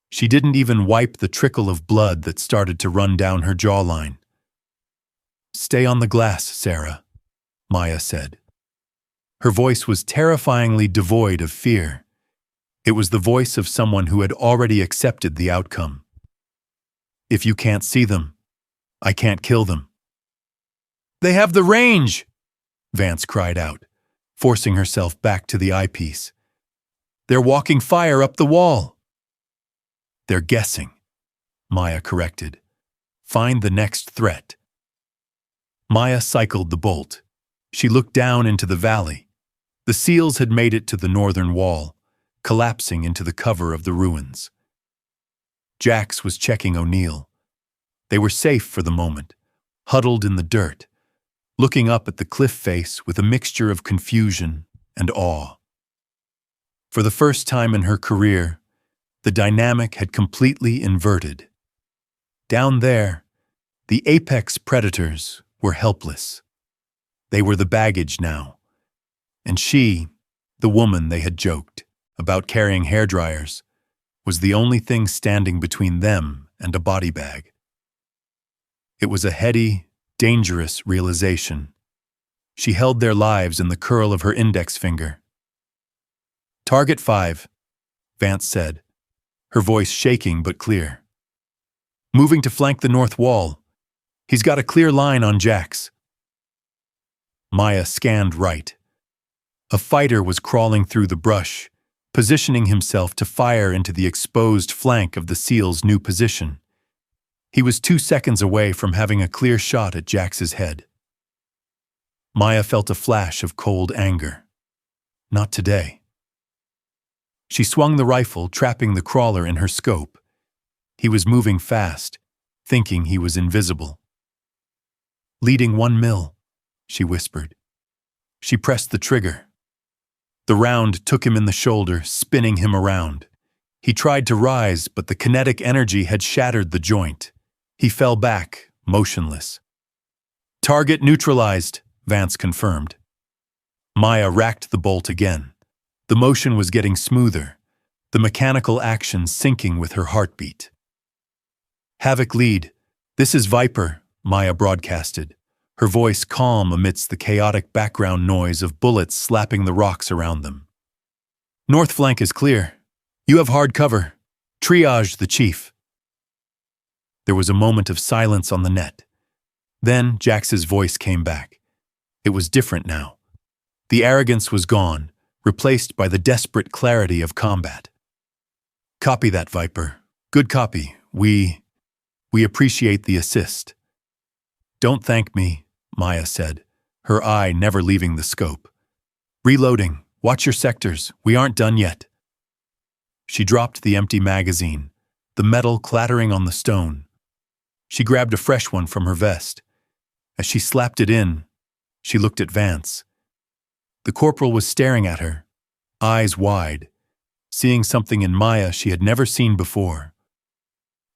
She didn't even wipe the trickle of blood that started to run down her jawline. "Stay on the glass, Sarah," Maya said. Her voice was terrifyingly devoid of fear. It was the voice of someone who had already accepted the outcome. "If you can't see them, I can't kill them." "They have the range!" Vance cried out, forcing herself back to the eyepiece. "They're walking fire up the wall." "They're guessing," Maya corrected. "Find the next threat." Maya cycled the bolt. She looked down into the valley. The seals had made it to the northern wall, collapsing into the cover of the ruins. Jax was checking O'Neill. They were safe for the moment, huddled in the dirt, looking up at the cliff face with a mixture of confusion and awe. For the first time in her career, the dynamic had completely inverted. Down there, the apex predators were helpless. They were the baggage now, and she, the woman they had joked about carrying hairdryers, was the only thing standing between them and a body bag. It was a heady, dangerous realization. She held their lives in the curl of her index finger. "Target 5, Vance said, her voice shaking but clear. "Moving to flank the north wall. He's got a clear line on Jax." Maya scanned right. A fighter was crawling through the brush, positioning himself to fire into the exposed flank of the SEAL's new position. He was 2 seconds away from having a clear shot at Jax's head. Maya felt a flash of cold anger. Not today. She swung the rifle, trapping the crawler in her scope. He was moving fast, thinking he was invisible. "Leading 1 mil, she whispered. She pressed the trigger. The round took him in the shoulder, spinning him around. He tried to rise, but the kinetic energy had shattered the joint. He fell back, motionless. "Target neutralized," Vance confirmed. Maya racked the bolt again. The motion was getting smoother, the mechanical action syncing with her heartbeat. "Havoc lead. This is Viper," Maya broadcasted, her voice calm amidst the chaotic background noise of bullets slapping the rocks around them. "North flank is clear. You have hard cover. Triage the chief." There was a moment of silence on the net. Then Jax's voice came back. It was different now. The arrogance was gone, replaced by the desperate clarity of combat. "Copy that, Viper. Good copy. We appreciate the assist." "Don't thank me," Maya said, her eye never leaving the scope. "Reloading. Watch your sectors. We aren't done yet." She dropped the empty magazine, the metal clattering on the stone. She grabbed a fresh one from her vest. As she slapped it in, she looked at Vance. The corporal was staring at her, eyes wide. seeing something in Maya she had never seen before.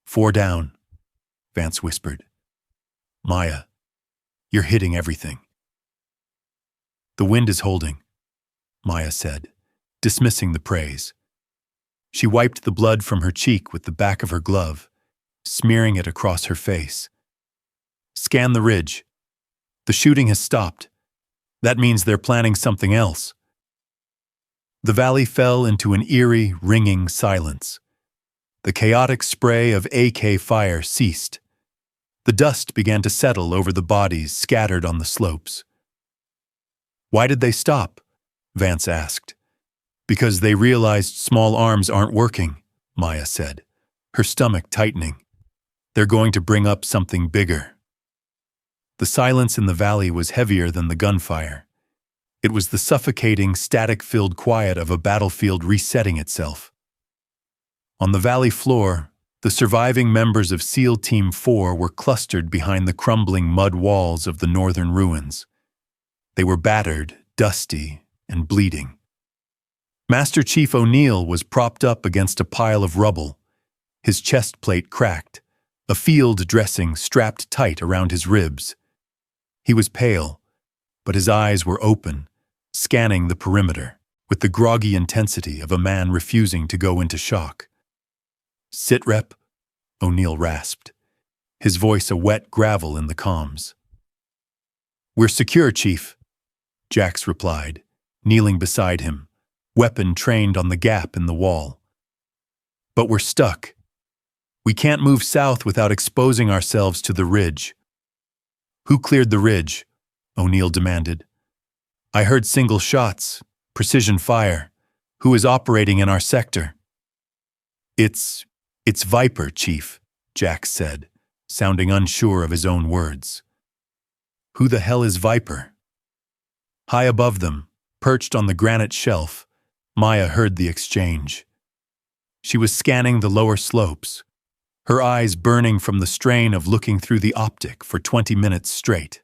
4 down, Vance whispered. Maya, you're hitting everything. The wind is holding, Maya said, dismissing the praise. She wiped the blood from her cheek with the back of her glove, smearing it across her face. Scan the ridge. The shooting has stopped. That means they're planning something else. The valley fell into an eerie, ringing silence. The chaotic spray of AK fire ceased. The dust began to settle over the bodies scattered on the slopes. Why did they stop? Vance asked. Because they realized small arms aren't working, Maya said, her stomach tightening. They're going to bring up something bigger. The silence in the valley was heavier than the gunfire. It was the suffocating, static-filled quiet of a battlefield resetting itself. On the valley floor, the surviving members of SEAL Team 4 were clustered behind the crumbling mud walls of the northern ruins. They were battered, dusty, and bleeding. Master Chief O'Neill was propped up against a pile of rubble, his chest plate cracked, a field dressing strapped tight around his ribs. He was pale, but his eyes were open, scanning the perimeter with the groggy intensity of a man refusing to go into shock. Sit rep, O'Neill rasped, his voice a wet gravel in the comms. We're secure, Chief, Jax replied, kneeling beside him, weapon trained on the gap in the wall. But we're stuck. We can't move south without exposing ourselves to the ridge. Who cleared the ridge? O'Neill demanded. I heard single shots, precision fire. Who is operating in our sector? It's Viper, Chief, Jax said, sounding unsure of his own words. Who the hell is Viper? High above them, perched on the granite shelf, Maya heard the exchange. She was scanning the lower slopes, her eyes burning from the strain of looking through the optic for 20 minutes straight.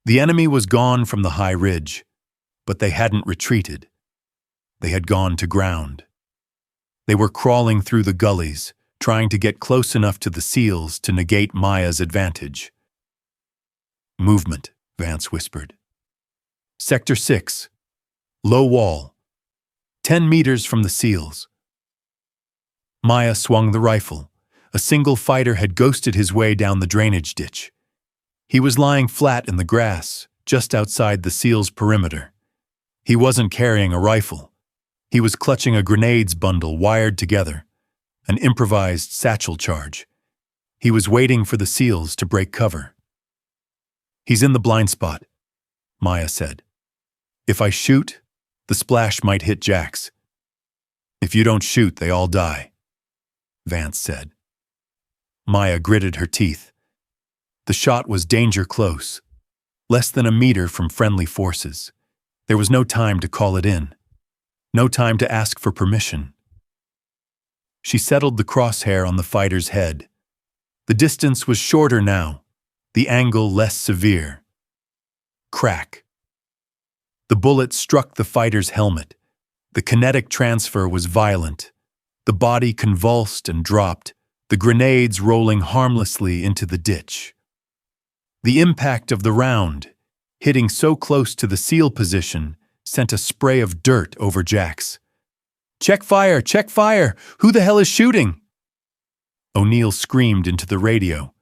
The enemy was gone from the high ridge, but they hadn't retreated. They had gone to ground. They were crawling through the gullies, trying to get close enough to the SEALs to negate Maya's advantage. Movement, Vance whispered. Sector 6, low wall, 10 meters from the SEALs. Maya swung the rifle. A single fighter had ghosted his way down the drainage ditch. He was lying flat in the grass, just outside the SEALs' perimeter. He wasn't carrying a rifle. He was clutching a grenades bundle wired together, an improvised satchel charge. He was waiting for the SEALs to break cover. He's in the blind spot, Maya said. If I shoot, the splash might hit Jax. If you don't shoot, they all die, Vance said. Maya gritted her teeth. The shot was danger close, less than a meter from friendly forces. There was no time to call it in, no time to ask for permission. She settled the crosshair on the fighter's head. The distance was shorter now, the angle less severe. Crack. The bullet struck the fighter's helmet. The kinetic transfer was violent. The body convulsed and dropped, the grenades rolling harmlessly into the ditch. The impact of the round, hitting so close to the SEAL position, sent a spray of dirt over Jax. Check fire! Check fire! Who the hell is shooting? O'Neill screamed into the radio,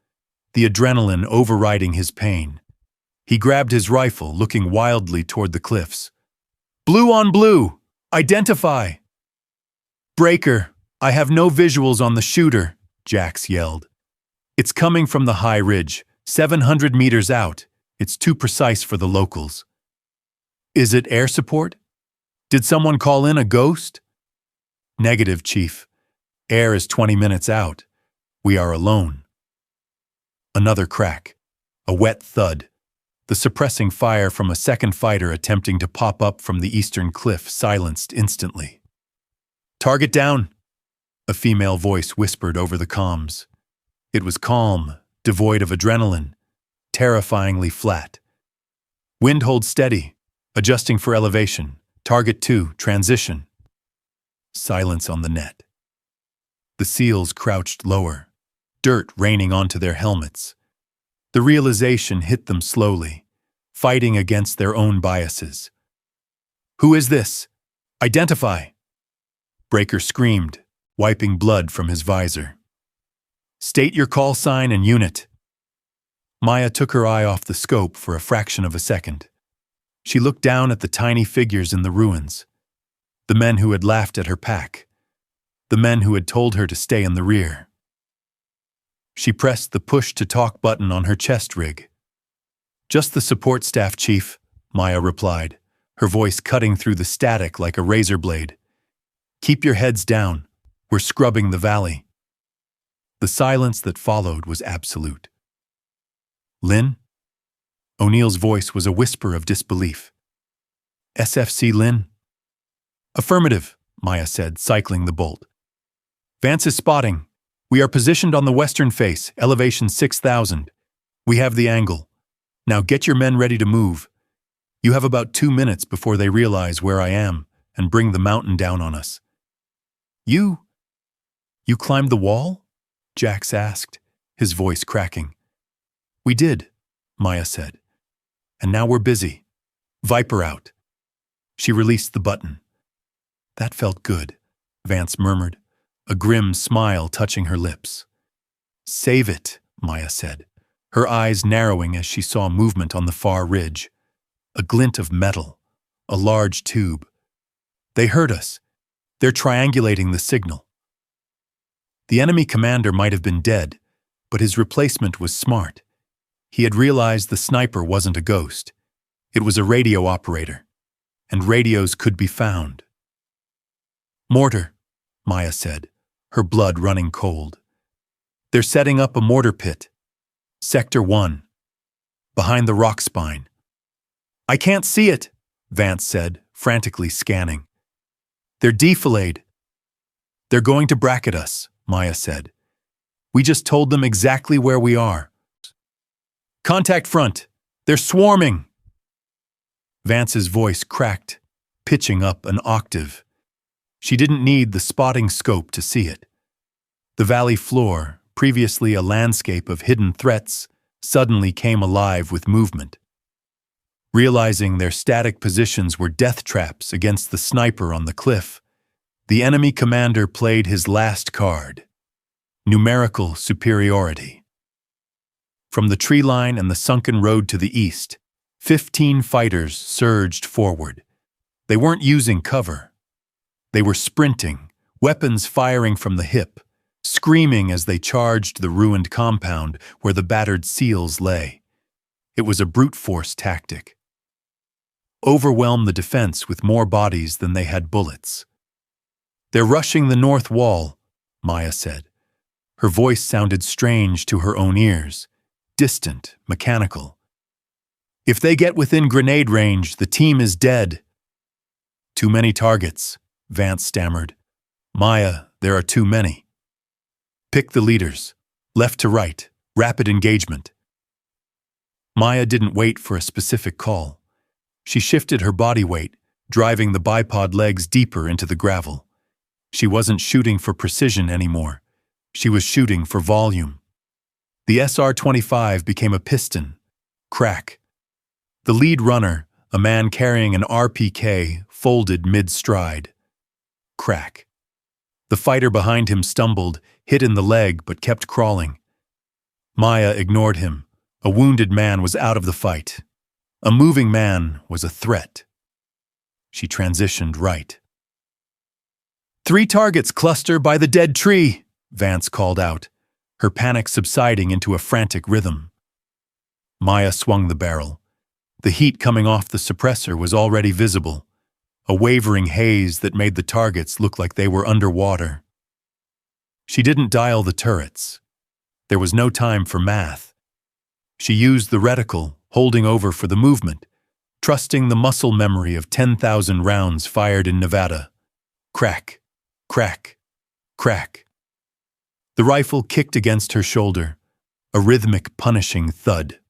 the adrenaline overriding his pain. He grabbed his rifle, looking wildly toward the cliffs. Blue on blue! Identify! Breaker! I have no visuals on the shooter, Jax yelled. It's coming from the high ridge, 700 meters out. It's too precise for the locals. Is it air support? Did someone call in a ghost? Negative, Chief. Air is 20 minutes out. We are alone. Another crack. A wet thud. The suppressing fire from a second fighter attempting to pop up from the eastern cliff silenced instantly. Target down, a female voice whispered over the comms. It was calm, devoid of adrenaline, terrifyingly flat. Wind hold steady, adjusting for elevation. Target 2, transition. Silence on the net. The SEALs crouched lower, dirt raining onto their helmets. The realization hit them slowly, fighting against their own biases. "Who is this? Identify!" Breaker screamed, wiping blood from his visor. "State your call sign and unit." Maya took her eye off the scope for a fraction of a second. She looked down at the tiny figures in the ruins. The men who had laughed at her pack. The men who had told her to stay in the rear. She pressed the push-to-talk button on her chest rig. "Just the support staff, Chief," Maya replied, her voice cutting through the static like a razor blade. "Keep your heads down. We're scrubbing the valley." The silence that followed was absolute. "Lin?" O'Neill's voice was a whisper of disbelief. "SFC Lin?" "Affirmative," Maya said, cycling the bolt. "Vance is spotting. We are positioned on the western face, elevation 6,000. We have the angle. Now get your men ready to move. You have about 2 minutes before they realize where I am and bring the mountain down on us." You climbed the wall?" Jax asked, his voice cracking. "We did," Maya said. "And now we're busy. Viper out." She released the button. "That felt good," Vance murmured, a grim smile touching her lips. "Save it," Maya said, her eyes narrowing as she saw movement on the far ridge. A glint of metal, a large tube. "They heard us. They're triangulating the signal." The enemy commander might have been dead, but his replacement was smart. He had realized the sniper wasn't a ghost. It was a radio operator, and radios could be found. "Mortar," Maya said, her blood running cold. "They're setting up a mortar pit. Sector 1, behind the rock spine." "I can't see it," Vance said, frantically scanning. "They're defilade." "They're going to bracket us," Maya said. "We just told them exactly where we are." "Contact front! They're swarming!" Vance's voice cracked, pitching up an octave. She didn't need the spotting scope to see it. The valley floor, previously a landscape of hidden threats, suddenly came alive with movement. Realizing their static positions were death traps against the sniper on the cliff, the enemy commander played his last card: numerical superiority. From the tree line and the sunken road to the east, 15 fighters surged forward. They weren't using cover. They were sprinting, weapons firing from the hip, screaming as they charged the ruined compound where the battered SEALs lay. It was a brute force tactic. Overwhelm the defense with more bodies than they had bullets. "They're rushing the north wall," Maya said. Her voice sounded strange to her own ears, distant, mechanical. "If they get within grenade range, the team is dead." "Too many targets," Vance stammered. "Maya, there are too many." "Pick the leaders. Left to right. Rapid engagement." Maya didn't wait for a specific call. She shifted her body weight, driving the bipod legs deeper into the gravel. She wasn't shooting for precision anymore. She was shooting for volume. The SR-25 became a piston. Crack. The lead runner, a man carrying an RPK, folded mid-stride. Crack. The fighter behind him stumbled, hit in the leg, but kept crawling. Maya ignored him. A wounded man was out of the fight. A moving man was a threat. She transitioned right. "3 targets cluster by the dead tree," Vance called out, her panic subsiding into a frantic rhythm. Maya swung the barrel. The heat coming off the suppressor was already visible, a wavering haze that made the targets look like they were underwater. She didn't dial the turrets. There was no time for math. She used the reticle, holding over for the movement, trusting the muscle memory of 10,000 rounds fired in Nevada. Crack, crack, crack. The rifle kicked against her shoulder, a rhythmic, punishing thud.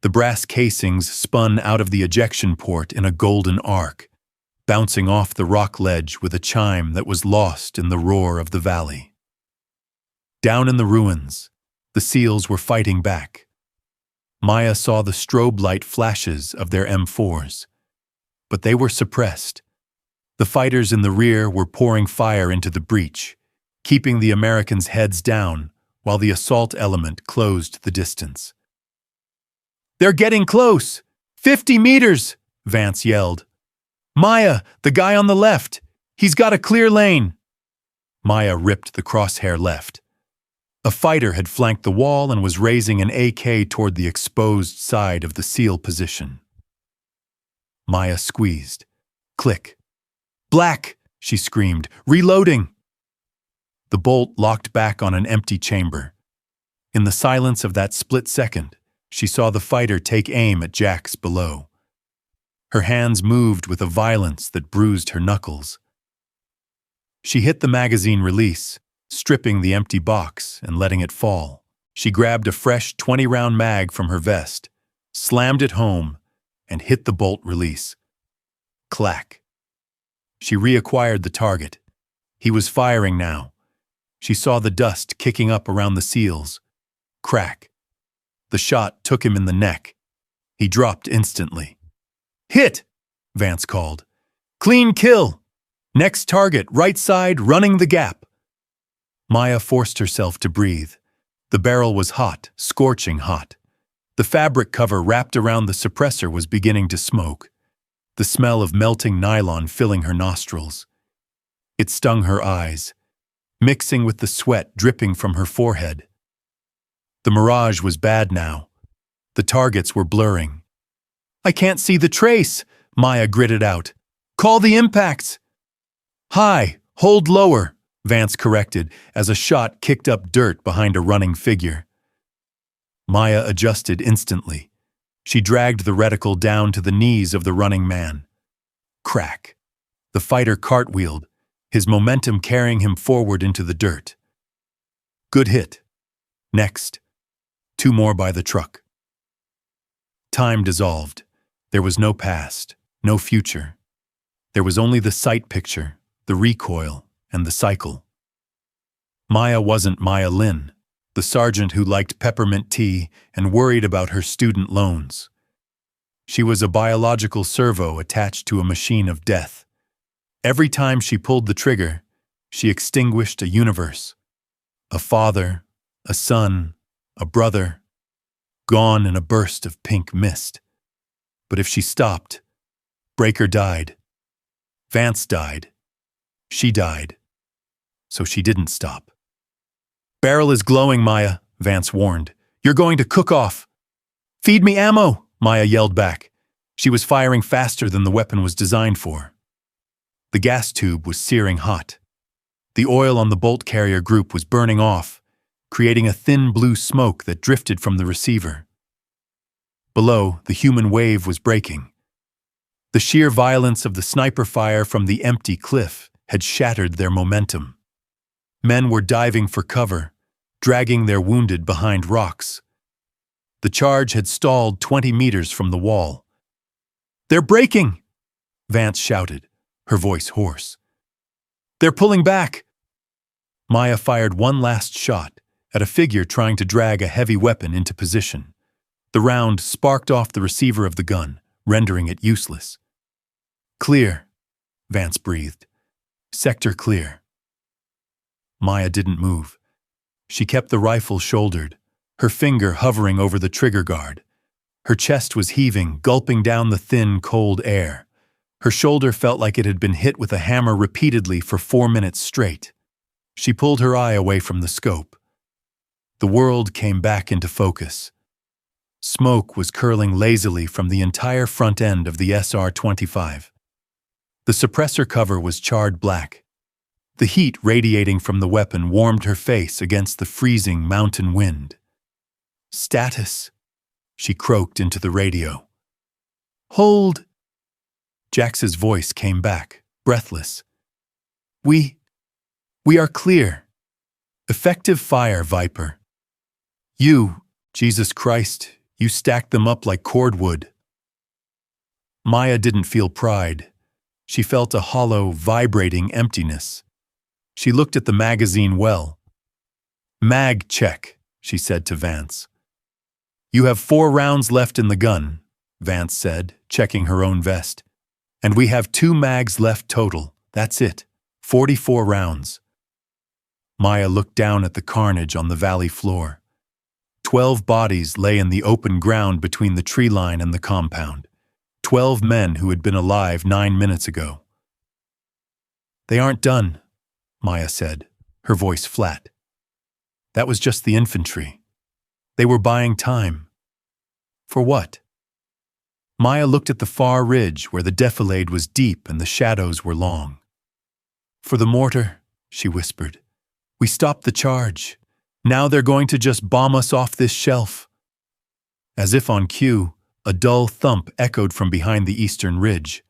The brass casings spun out of the ejection port in a golden arc, bouncing off the rock ledge with a chime that was lost in the roar of the valley. Down in the ruins, the SEALs were fighting back. Maya saw the strobe light flashes of their M4s, but they were suppressed. The fighters in the rear were pouring fire into the breach, keeping the Americans' heads down while the assault element closed the distance. "They're getting close! 50 meters!" Vance yelled. "Maya, the guy on the left! He's got a clear lane!" Maya ripped the crosshair left. A fighter had flanked the wall and was raising an AK toward the exposed side of the SEAL position. Maya squeezed. Click. "Black!" she screamed. "Reloading!" The bolt locked back on an empty chamber. In the silence of that split second, she saw the fighter take aim at Jax below. Her hands moved with a violence that bruised her knuckles. She hit the magazine release, stripping the empty box and letting it fall. She grabbed a fresh 20-round mag from her vest, slammed it home, and hit the bolt release. Clack. She reacquired the target. He was firing now. She saw the dust kicking up around the SEALs. Crack. The shot took him in the neck. He dropped instantly. "Hit!" Vance called. "Clean kill! Next target, right side, running the gap." Maya forced herself to breathe. The barrel was hot, scorching hot. The fabric cover wrapped around the suppressor was beginning to smoke, the smell of melting nylon filling her nostrils. It stung her eyes, mixing with the sweat dripping from her forehead. The mirage was bad now. The targets were blurring. "I can't see the trace," Maya gritted out. "Call the impacts." "High, hold lower," Vance corrected as a shot kicked up dirt behind a running figure. Maya adjusted instantly. She dragged the reticle down to the knees of the running man. Crack. The fighter cartwheeled, his momentum carrying him forward into the dirt. Good hit. Next. 2 more by the truck. Time dissolved. There was no past, no future. There was only the sight picture, the recoil, and the cycle. Maya wasn't Maya Lin, the sergeant who liked peppermint tea and worried about her student loans. She was a biological servo attached to a machine of death. Every time she pulled the trigger, she extinguished a universe. A father, a son, a brother, gone in a burst of pink mist. But if she stopped, Breaker died. Vance died. She died. So she didn't stop. "Barrel is glowing, Maya," Vance warned. "You're going to cook off." "Feed me ammo," Maya yelled back. She was firing faster than the weapon was designed for. The gas tube was searing hot. The oil on the bolt carrier group was burning off, creating a thin blue smoke that drifted from the receiver. Below, the human wave was breaking. The sheer violence of the sniper fire from the empty cliff had shattered their momentum. Men were diving for cover, dragging their wounded behind rocks. The charge had stalled 20 meters from the wall. "They're breaking!" Vance shouted, her voice hoarse. "They're pulling back!" Maya fired one last shot at a figure trying to drag a heavy weapon into position. The round sparked off the receiver of the gun, rendering it useless. "Clear," Vance breathed. "Sector clear." Maya didn't move. She kept the rifle shouldered, her finger hovering over the trigger guard. Her chest was heaving, gulping down the thin, cold air. Her shoulder felt like it had been hit with a hammer repeatedly for 4 minutes straight. She pulled her eye away from the scope. The world came back into focus. Smoke was curling lazily from the entire front end of the SR-25. The suppressor cover was charred black. The heat radiating from the weapon warmed her face against the freezing mountain wind. "Status," she croaked into the radio. "Hold." Jax's voice came back, breathless. We are clear. Effective fire, Viper. You, Jesus Christ, you stacked them up like cordwood." Maya didn't feel pride. She felt a hollow, vibrating emptiness. She looked at the magazine well. "Mag check," she said to Vance. "You have 4 rounds left in the gun," Vance said, checking her own vest. "And we have 2 mags left total. That's it. 44 rounds." Maya looked down at the carnage on the valley floor. 12 bodies lay in the open ground between the tree line and the compound. 12 men who had been alive 9 minutes ago. "They aren't done," Maya said, her voice flat. "That was just the infantry. They were buying time." "For what?" Maya looked at the far ridge where the defilade was deep and the shadows were long. "For the mortar," she whispered. "We stopped the charge. Now they're going to just bomb us off this shelf." As if on cue, a dull thump echoed from behind the eastern ridge.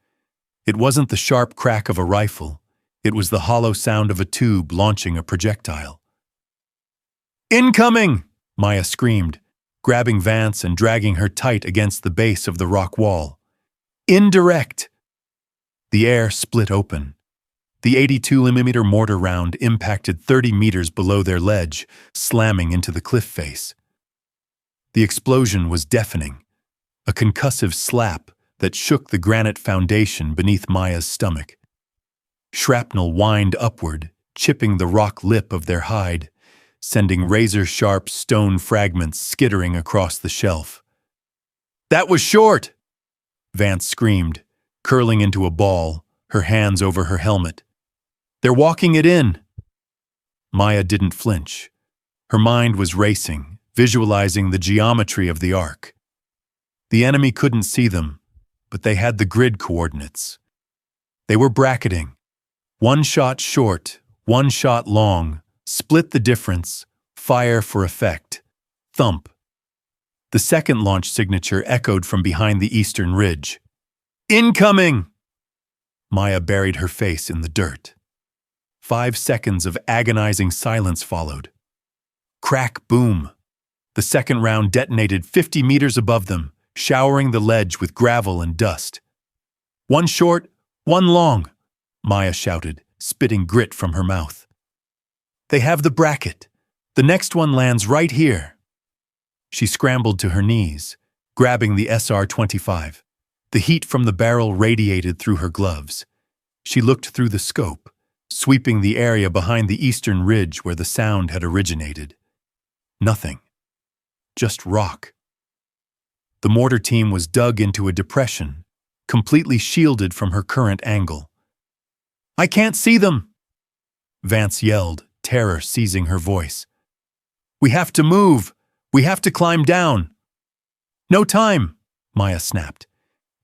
It wasn't the sharp crack of a rifle. It was the hollow sound of a tube launching a projectile. "Incoming!" Maya screamed, grabbing Vance and dragging her tight against the base of the rock wall. "Indirect!" The air split open. The 82mm mortar round impacted 30 meters below their ledge, slamming into the cliff face. The explosion was deafening, a concussive slap that shook the granite foundation beneath Maya's stomach. Shrapnel whined upward, chipping the rock lip of their hide, sending razor-sharp stone fragments skittering across the shelf. "That was short!" Vance screamed, curling into a ball, her hands over her helmet. "They're walking it in!" Maya didn't flinch. Her mind was racing, visualizing the geometry of the arc. The enemy couldn't see them, but they had the grid coordinates. They were bracketing. 1 shot short, 1 shot long, split the difference, fire for effect. Thump. The second launch signature echoed from behind the eastern ridge. "Incoming!" Maya buried her face in the dirt. 5 seconds of agonizing silence followed. Crack, boom. The second round detonated 50 meters above them, showering the ledge with gravel and dust. "1 short, 1 long," Maya shouted, spitting grit from her mouth. "They have the bracket. The next one lands right here." She scrambled to her knees, grabbing the SR-25. The heat from the barrel radiated through her gloves. She looked through the scope, sweeping the area behind the eastern ridge where the sound had originated. Nothing. Just rock. The mortar team was dug into a depression, completely shielded from her current angle. "I can't see them!" Vance yelled, terror seizing her voice. "We have to move! We have to climb down!" "No time!" Maya snapped.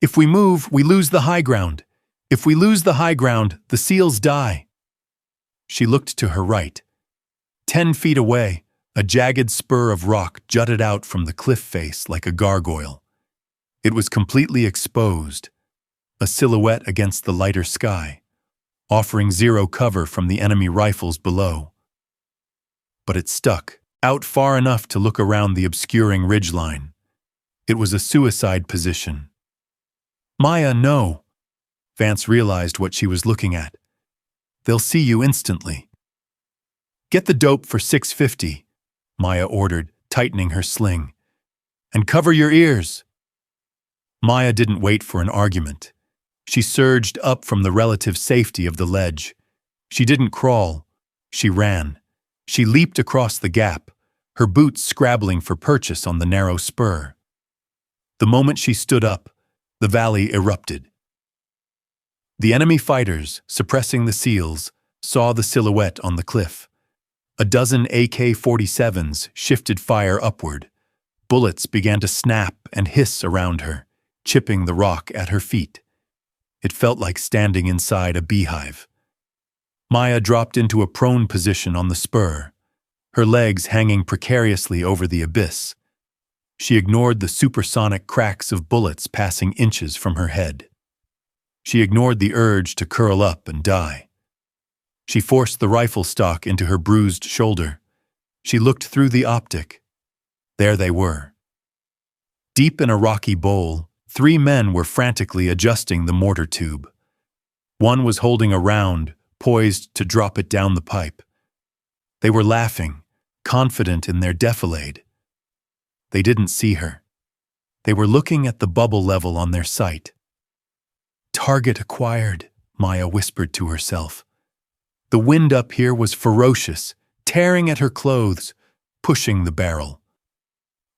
"If we move, we lose the high ground. If we lose the high ground, the SEALs die." She looked to her right. 10 feet away, a jagged spur of rock jutted out from the cliff face like a gargoyle. It was completely exposed, a silhouette against the lighter sky, offering zero cover from the enemy rifles below. But it stuck, out far enough to look around the obscuring ridgeline. It was a suicide position. "Maya, no!" Vance realized what she was looking at. "They'll see you instantly." "Get the dope for 650, Maya ordered, tightening her sling. "And cover your ears." Maya didn't wait for an argument. She surged up from the relative safety of the ledge. She didn't crawl. She ran. She leaped across the gap, her boots scrabbling for purchase on the narrow spur. The moment she stood up, the valley erupted. The enemy fighters, suppressing the SEALs, saw the silhouette on the cliff. A dozen AK-47s shifted fire upward. Bullets began to snap and hiss around her, chipping the rock at her feet. It felt like standing inside a beehive. Maya dropped into a prone position on the spur, her legs hanging precariously over the abyss. She ignored the supersonic cracks of bullets passing inches from her head. She ignored the urge to curl up and die. She forced the rifle stock into her bruised shoulder. She looked through the optic. There they were. Deep in a rocky bowl, 3 men were frantically adjusting the mortar tube. One was holding a round, poised to drop it down the pipe. They were laughing, confident in their defilade. They didn't see her. They were looking at the bubble level on their sight. "Target acquired," Maya whispered to herself. The wind up here was ferocious, tearing at her clothes, pushing the barrel.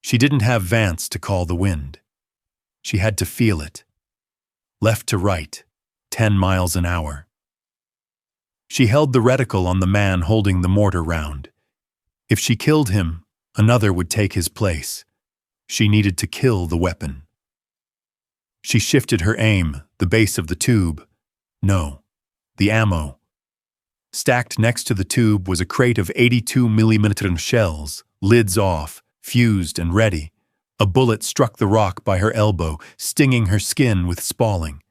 She didn't have Vance to call the wind. She had to feel it. Left to right, 10 miles an hour. She held the reticle on the man holding the mortar round. If she killed him, another would take his place. She needed to kill the weapon. She shifted her aim, the base of the tube. No, the ammo. Stacked next to the tube was a crate of 82mm shells, lids off, fused and ready. A bullet struck the rock by her elbow, stinging her skin with spalling.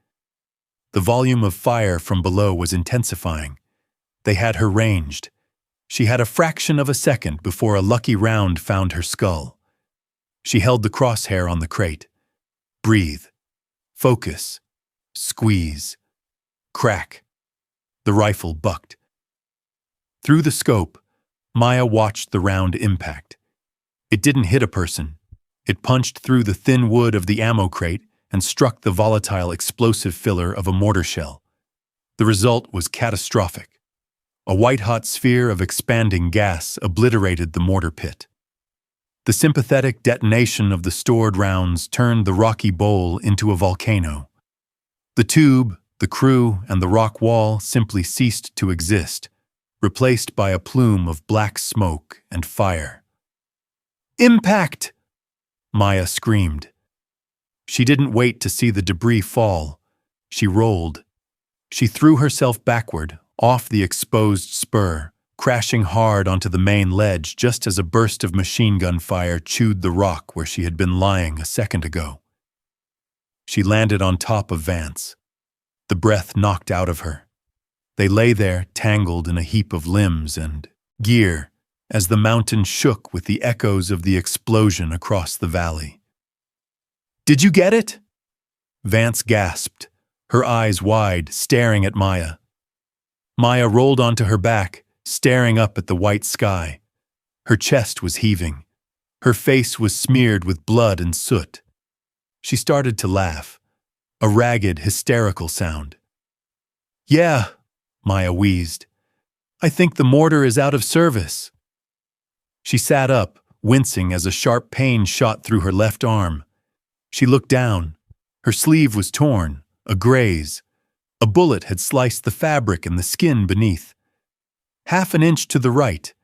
The volume of fire from below was intensifying. They had her ranged. She had a fraction of a second before a lucky round found her skull. She held the crosshair on the crate. Breathe. Focus. Squeeze. Crack. The rifle bucked. Through the scope, Maya watched the round impact. It didn't hit a person. It punched through the thin wood of the ammo crate and struck the volatile explosive filler of a mortar shell. The result was catastrophic. A white-hot sphere of expanding gas obliterated the mortar pit. The sympathetic detonation of the stored rounds turned the rocky bowl into a volcano. The tube, the crew, and the rock wall simply ceased to exist, replaced by a plume of black smoke and fire. "Impact!" Maya screamed. She didn't wait to see the debris fall. She rolled. She threw herself backward, off the exposed spur, crashing hard onto the main ledge just as a burst of machine gun fire chewed the rock where she had been lying a second ago. She landed on top of Vance. The breath knocked out of her. They lay there, tangled in a heap of limbs and gear, as the mountain shook with the echoes of the explosion across the valley. "Did you get it?" Vance gasped, her eyes wide, staring at Maya. Maya rolled onto her back, staring up at the white sky. Her chest was heaving. Her face was smeared with blood and soot. She started to laugh, a ragged, hysterical sound. "Yeah," Maya wheezed. "I think the mortar is out of service." She sat up, wincing as a sharp pain shot through her left arm. She looked down. Her sleeve was torn, a graze. A bullet had sliced the fabric and the skin beneath. Half an inch to the right,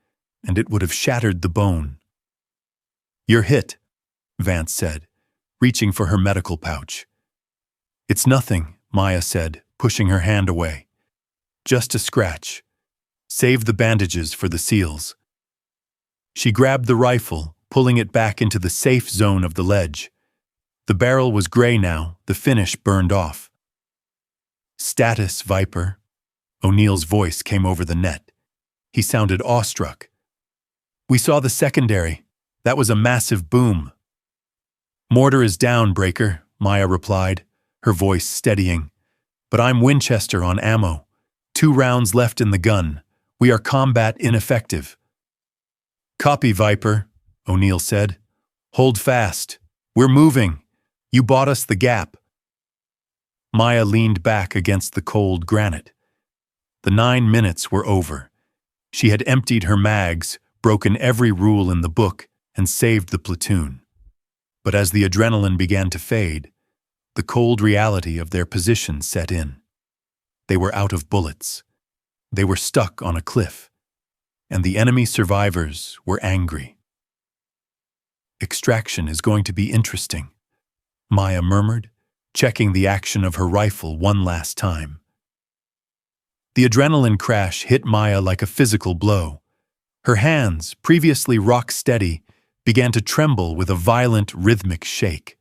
and it would have shattered the bone. "You're hit," Vance said, reaching for her medical pouch. "It's nothing," Maya said, pushing her hand away. "Just a scratch. Save the bandages for the seals." She grabbed the rifle, pulling it back into the safe zone of the ledge. The barrel was gray now, the finish burned off. "Status, Viper." O'Neill's voice came over the net. He sounded awestruck. "We saw the secondary. That was a massive boom." "Mortar is down, Breaker," Maya replied, her voice steadying. "But I'm Winchester on ammo. 2 rounds left in the gun. We are combat ineffective." "Copy, Viper," O'Neill said. "Hold fast. We're moving. You bought us the gap." Maya leaned back against the cold granite. The 9 minutes were over. She had emptied her mags, broken every rule in the book, and saved the platoon. But as the adrenaline began to fade, the cold reality of their position set in. They were out of bullets. They were stuck on a cliff. And the enemy survivors were angry. "Extraction is going to be interesting," Maya murmured, checking the action of her rifle one last time. The adrenaline crash hit Maya like a physical blow. Her hands, previously rock-steady, began to tremble with a violent, rhythmic shake.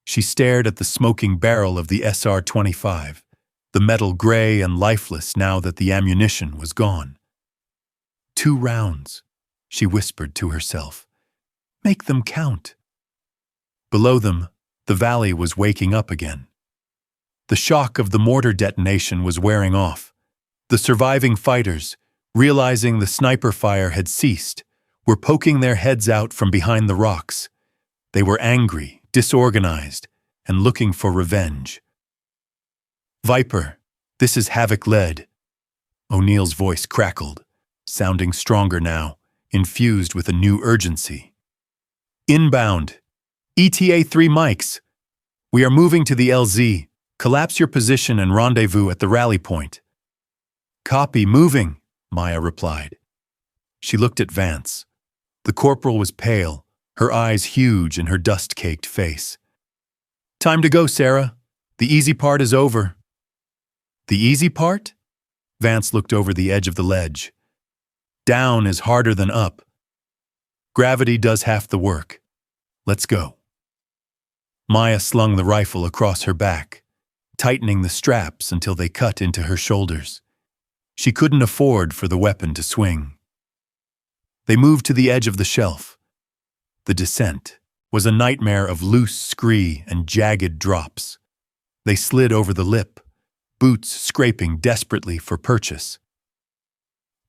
She stared at the smoking barrel of the SR-25, the metal gray and lifeless now that the ammunition was gone. 2 rounds, she whispered to herself. Make them count. Below them, the valley was waking up again. The shock of the mortar detonation was wearing off. The surviving fighters, realizing the sniper fire had ceased, were poking their heads out from behind the rocks. They were angry, disorganized, and looking for revenge. "Viper, this is Havoc-led." O'Neill's voice crackled, sounding stronger now, infused with a new urgency. "Inbound. ETA 3 mics. We are moving to the LZ. Collapse your position and rendezvous at the rally point." "Copy, moving," Maya replied. She looked at Vance. The corporal was pale, her eyes huge in her dust-caked face. "Time to go, Sarah. The easy part is over." "The easy part?" Vance looked over the edge of the ledge. "Down is harder than up. Gravity does half the work. Let's go." Maya slung the rifle across her back, tightening the straps until they cut into her shoulders. She couldn't afford for the weapon to swing. They moved to the edge of the shelf. The descent was a nightmare of loose scree and jagged drops. They slid over the lip, boots scraping desperately for purchase.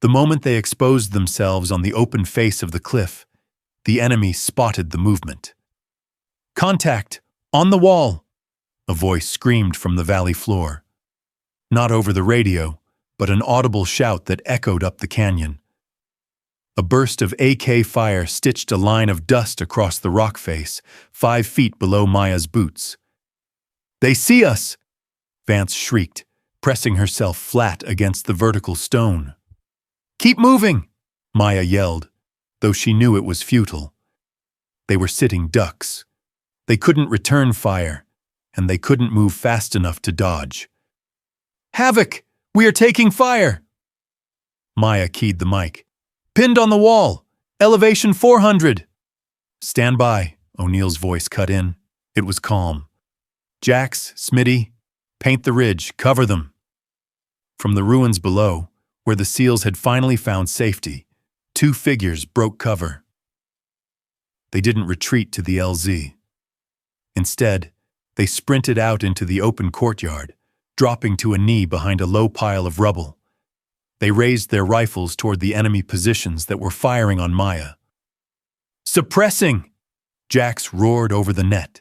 The moment they exposed themselves on the open face of the cliff, the enemy spotted the movement. "Contact! On the wall!" a voice screamed from the valley floor. Not over the radio, but an audible shout that echoed up the canyon. A burst of AK fire stitched a line of dust across the rock face, 5 feet below Maya's boots. "They see us!" Vance shrieked, pressing herself flat against the vertical stone. "Keep moving!" Maya yelled, though she knew it was futile. They were sitting ducks. They couldn't return fire, and they couldn't move fast enough to dodge. "Havoc! We are taking fire!" Maya keyed the mic. "Pinned on the wall! Elevation 400! "Stand by," O'Neill's voice cut in. It was calm. "Jax, Smitty, paint the ridge, cover them." From the ruins below, where the SEALs had finally found safety, 2 figures broke cover. They didn't retreat to the LZ. Instead, they sprinted out into the open courtyard, dropping to a knee behind a low pile of rubble. They raised their rifles toward the enemy positions that were firing on Maya. "Suppressing!" Jax roared over the net.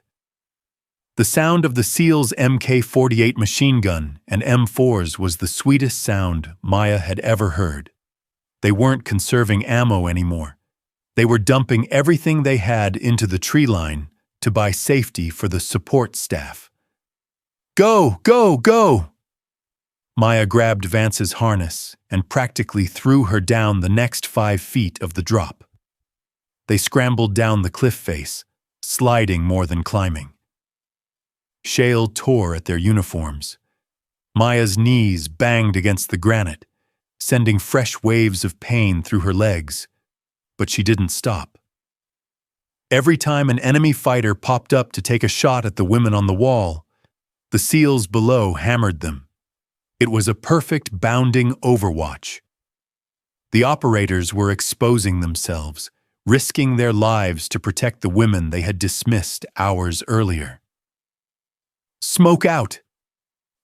The sound of the SEALs' MK-48 machine gun and M4s was the sweetest sound Maya had ever heard. They weren't conserving ammo anymore. They were dumping everything they had into the tree line to buy safety for the support staff. "Go, go, go!" Maya grabbed Vance's harness and practically threw her down the next 5 feet of the drop. They scrambled down the cliff face, sliding more than climbing. Shale tore at their uniforms. Maya's knees banged against the granite, sending fresh waves of pain through her legs, but she didn't stop. Every time an enemy fighter popped up to take a shot at the women on the wall, the SEALs below hammered them. It was a perfect bounding overwatch. The operators were exposing themselves, risking their lives to protect the women they had dismissed hours earlier. "Smoke out!"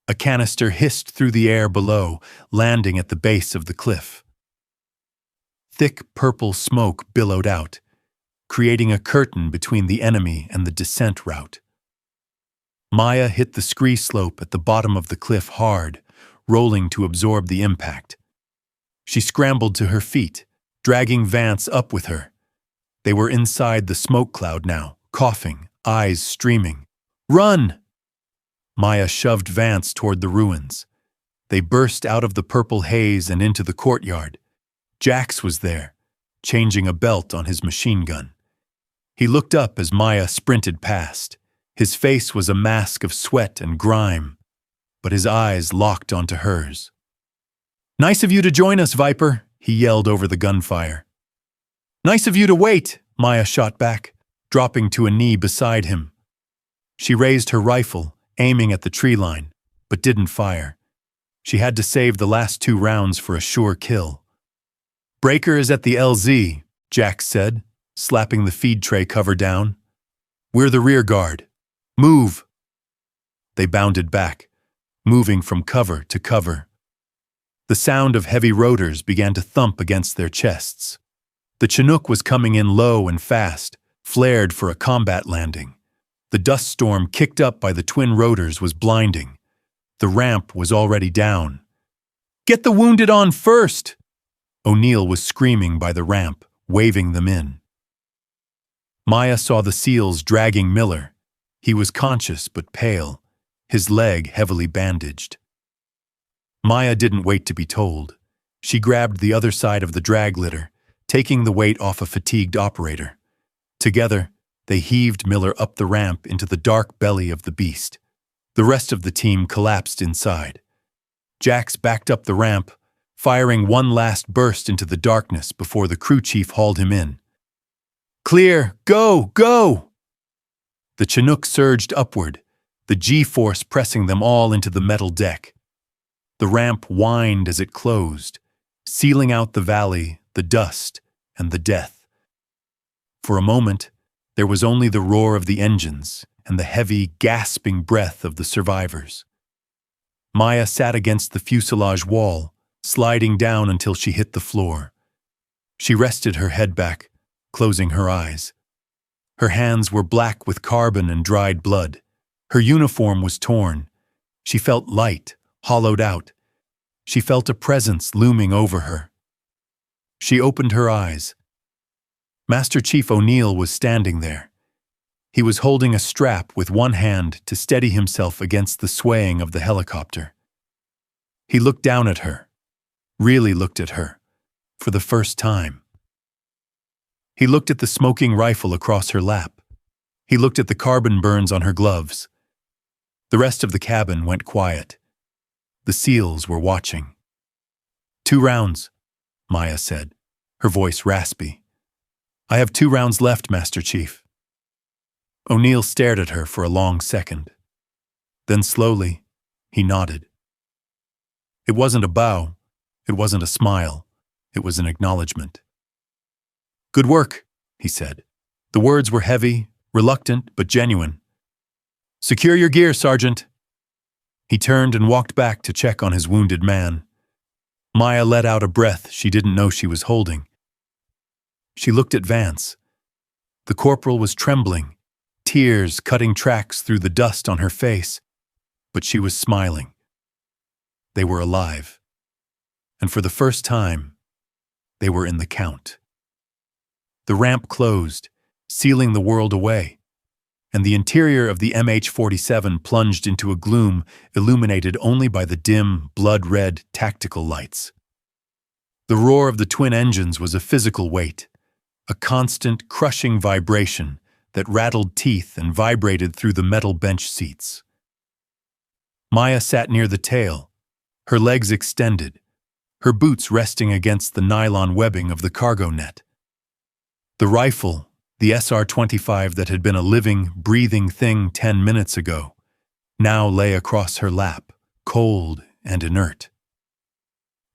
A canister hissed through the air below, landing at the base of the cliff. Thick purple smoke billowed out, creating a curtain between the enemy and the descent route. Maya hit the scree slope at the bottom of the cliff hard, rolling to absorb the impact. She scrambled to her feet, dragging Vance up with her. They were inside the smoke cloud now, coughing, eyes streaming. "Run!" Maya shoved Vance toward the ruins. They burst out of the purple haze and into the courtyard. Jax was there, changing a belt on his machine gun. He looked up as Maya sprinted past. His face was a mask of sweat and grime, but his eyes locked onto hers. "Nice of you to join us, Viper," he yelled over the gunfire. "Nice of you to wait," Maya shot back, dropping to a knee beside him. She raised her rifle, aiming at the tree line, but didn't fire. She had to save the last 2 rounds for a sure kill. "Breaker is at the LZ," Jax said, slapping the feed tray cover down. "We're the rear guard. Move!" They bounded back, moving from cover to cover. The sound of heavy rotors began to thump against their chests. The Chinook was coming in low and fast, flared for a combat landing. The dust storm kicked up by the twin rotors was blinding. The ramp was already down. "Get the wounded on first!" O'Neill was screaming by the ramp, waving them in. Maya saw the SEALs dragging Miller. He was conscious but pale, his leg heavily bandaged. Maya didn't wait to be told. She grabbed the other side of the drag litter, taking the weight off a fatigued operator. Together, they heaved Miller up the ramp into the dark belly of the beast. The rest of the team collapsed inside. Jax backed up the ramp, firing one last burst into the darkness before the crew chief hauled him in. "Clear! Go! Go!" The Chinook surged upward, the G-force pressing them all into the metal deck. The ramp whined as it closed, sealing out the valley, the dust, and the death. For a moment, there was only the roar of the engines and the heavy, gasping breath of the survivors. Maya sat against the fuselage wall, sliding down until she hit the floor. She rested her head back, closing her eyes. Her hands were black with carbon and dried blood. Her uniform was torn. She felt light, hollowed out. She felt a presence looming over her. She opened her eyes. Master Chief O'Neill was standing there. He was holding a strap with one hand to steady himself against the swaying of the helicopter. He looked down at her, really looked at her, for the first time. He looked at the smoking rifle across her lap. He looked at the carbon burns on her gloves. The rest of the cabin went quiet. The SEALs were watching. 2 rounds, Maya said, her voice raspy. "I have 2 rounds left, Master Chief." O'Neill stared at her for a long second. Then slowly, he nodded. It wasn't a bow, it wasn't a smile, it was an acknowledgement. "Good work," he said. The words were heavy, reluctant, but genuine. "Secure your gear, Sergeant." He turned and walked back to check on his wounded man. Maya let out a breath she didn't know she was holding. She looked at Vance. The corporal was trembling, tears cutting tracks through the dust on her face, but she was smiling. They were alive. And for the first time, they were in the count. The ramp closed, sealing the world away, and the interior of the MH-47 plunged into a gloom illuminated only by the dim, blood-red tactical lights. The roar of the twin engines was a physical weight, a constant, crushing vibration that rattled teeth and vibrated through the metal bench seats. Maya sat near the tail, her legs extended, her boots resting against the nylon webbing of the cargo net. The rifle, the SR-25 that had been a living, breathing thing 10 minutes ago, now lay across her lap, cold and inert.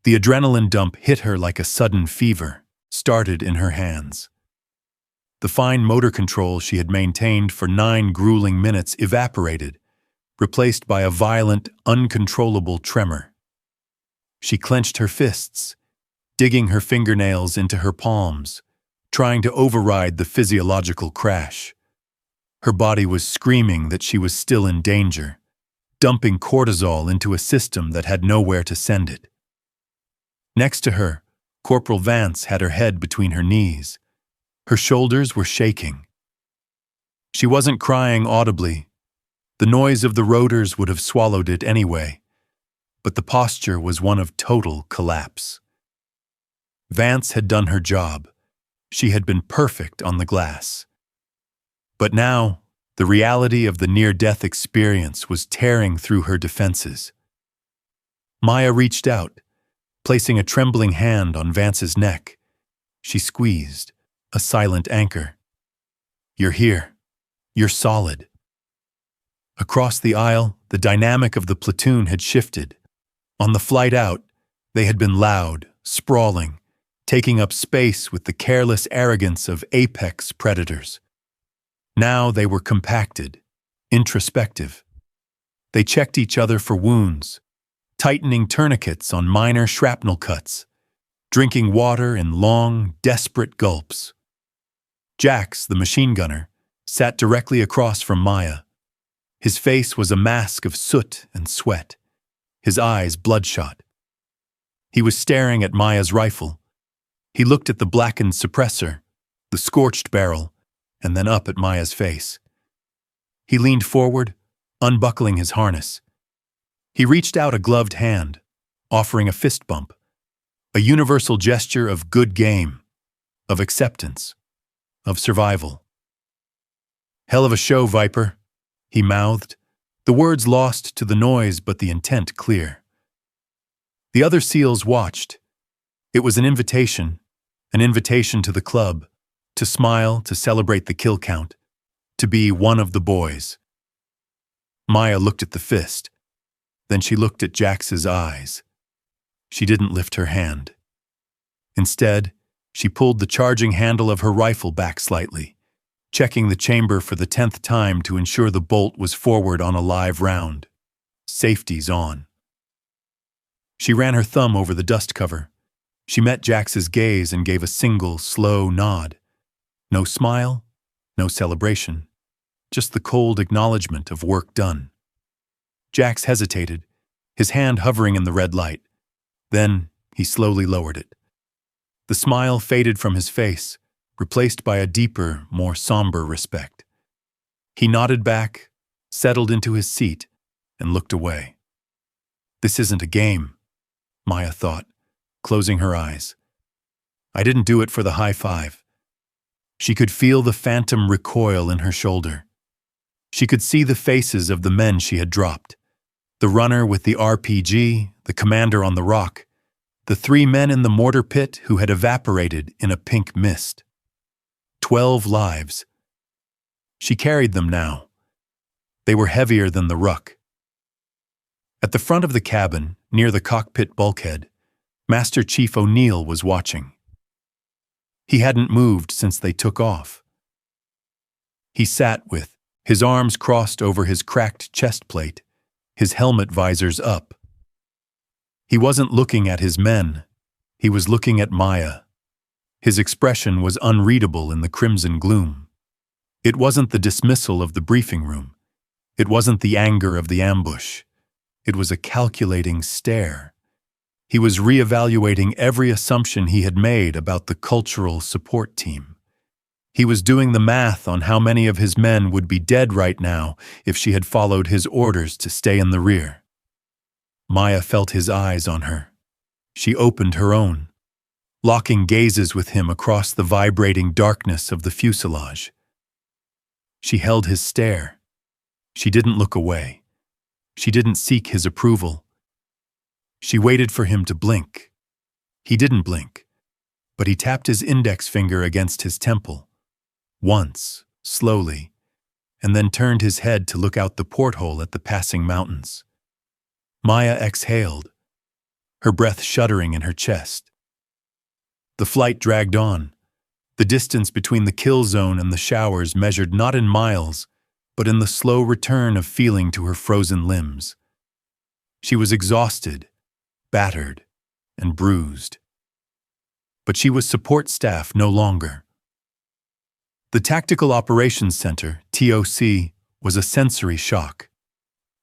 The adrenaline dump hit her like a sudden fever, started in her hands. The fine motor control she had maintained for 9 grueling minutes evaporated, replaced by a violent, uncontrollable tremor. She clenched her fists, digging her fingernails into her palms, trying to override the physiological crash. Her body was screaming that she was still in danger, dumping cortisol into a system that had nowhere to send it. Next to her, Corporal Vance had her head between her knees. Her shoulders were shaking. She wasn't crying audibly. The noise of the rotors would have swallowed it anyway, but the posture was one of total collapse. Vance had done her job. She had been perfect on the glass. But now, the reality of the near-death experience was tearing through her defenses. Maya reached out, placing a trembling hand on Vance's neck. She squeezed, a silent anchor. "You're here. You're solid." Across the aisle, the dynamic of the platoon had shifted. On the flight out, they had been loud, sprawling, taking up space with the careless arrogance of apex predators. Now they were compacted, introspective. They checked each other for wounds, tightening tourniquets on minor shrapnel cuts, drinking water in long, desperate gulps. Jax, the machine gunner, sat directly across from Maya. His face was a mask of soot and sweat, his eyes bloodshot. He was staring at Maya's rifle. He looked at the blackened suppressor, the scorched barrel, and then up at Maya's face. He leaned forward, unbuckling his harness. He reached out a gloved hand, offering a fist bump, a universal gesture of good game, of acceptance, of survival. "Hell of a show, Viper," he mouthed, the words lost to the noise but the intent clear. The other SEALs watched. It was an invitation to the club, to smile, to celebrate the kill count, to be one of the boys. Maya looked at the fist. Then she looked at Jax's eyes. She didn't lift her hand. Instead, she pulled the charging handle of her rifle back slightly, checking the chamber for the 10th time to ensure the bolt was forward on a live round. Safety's on. She ran her thumb over the dust cover. She met Jax's gaze and gave a single, slow nod. No smile, no celebration, just the cold acknowledgement of work done. Jax hesitated, his hand hovering in the red light. Then he slowly lowered it. The smile faded from his face, replaced by a deeper, more somber respect. He nodded back, settled into his seat, and looked away. "This isn't a game," Maya thought, closing her eyes. "I didn't do it for the high five." She could feel the phantom recoil in her shoulder. She could see the faces of the men she had dropped. The runner with the RPG, the commander on the rock, the 3 men in the mortar pit who had evaporated in a pink mist. 12 lives. She carried them now. They were heavier than the ruck. At the front of the cabin, near the cockpit bulkhead, Master Chief O'Neill was watching. He hadn't moved since they took off. He sat with his arms crossed over his cracked chest plate, his helmet visors up. He wasn't looking at his men. He was looking at Maya. His expression was unreadable in the crimson gloom. It wasn't the dismissal of the briefing room. It wasn't the anger of the ambush. It was a calculating stare. He was reevaluating every assumption he had made about the cultural support team. He was doing the math on how many of his men would be dead right now if she had followed his orders to stay in the rear. Maya felt his eyes on her. She opened her own, locking gazes with him across the vibrating darkness of the fuselage. She held his stare. She didn't look away. She didn't seek his approval. She waited for him to blink. He didn't blink, but he tapped his index finger against his temple. Once, slowly, and then turned his head to look out the porthole at the passing mountains. Maya exhaled, her breath shuddering in her chest. The flight dragged on. The distance between the kill zone and the showers measured not in miles, but in the slow return of feeling to her frozen limbs. She was exhausted, battered, and bruised. But she was support staff no longer. The Tactical Operations Center, TOC, was a sensory shock.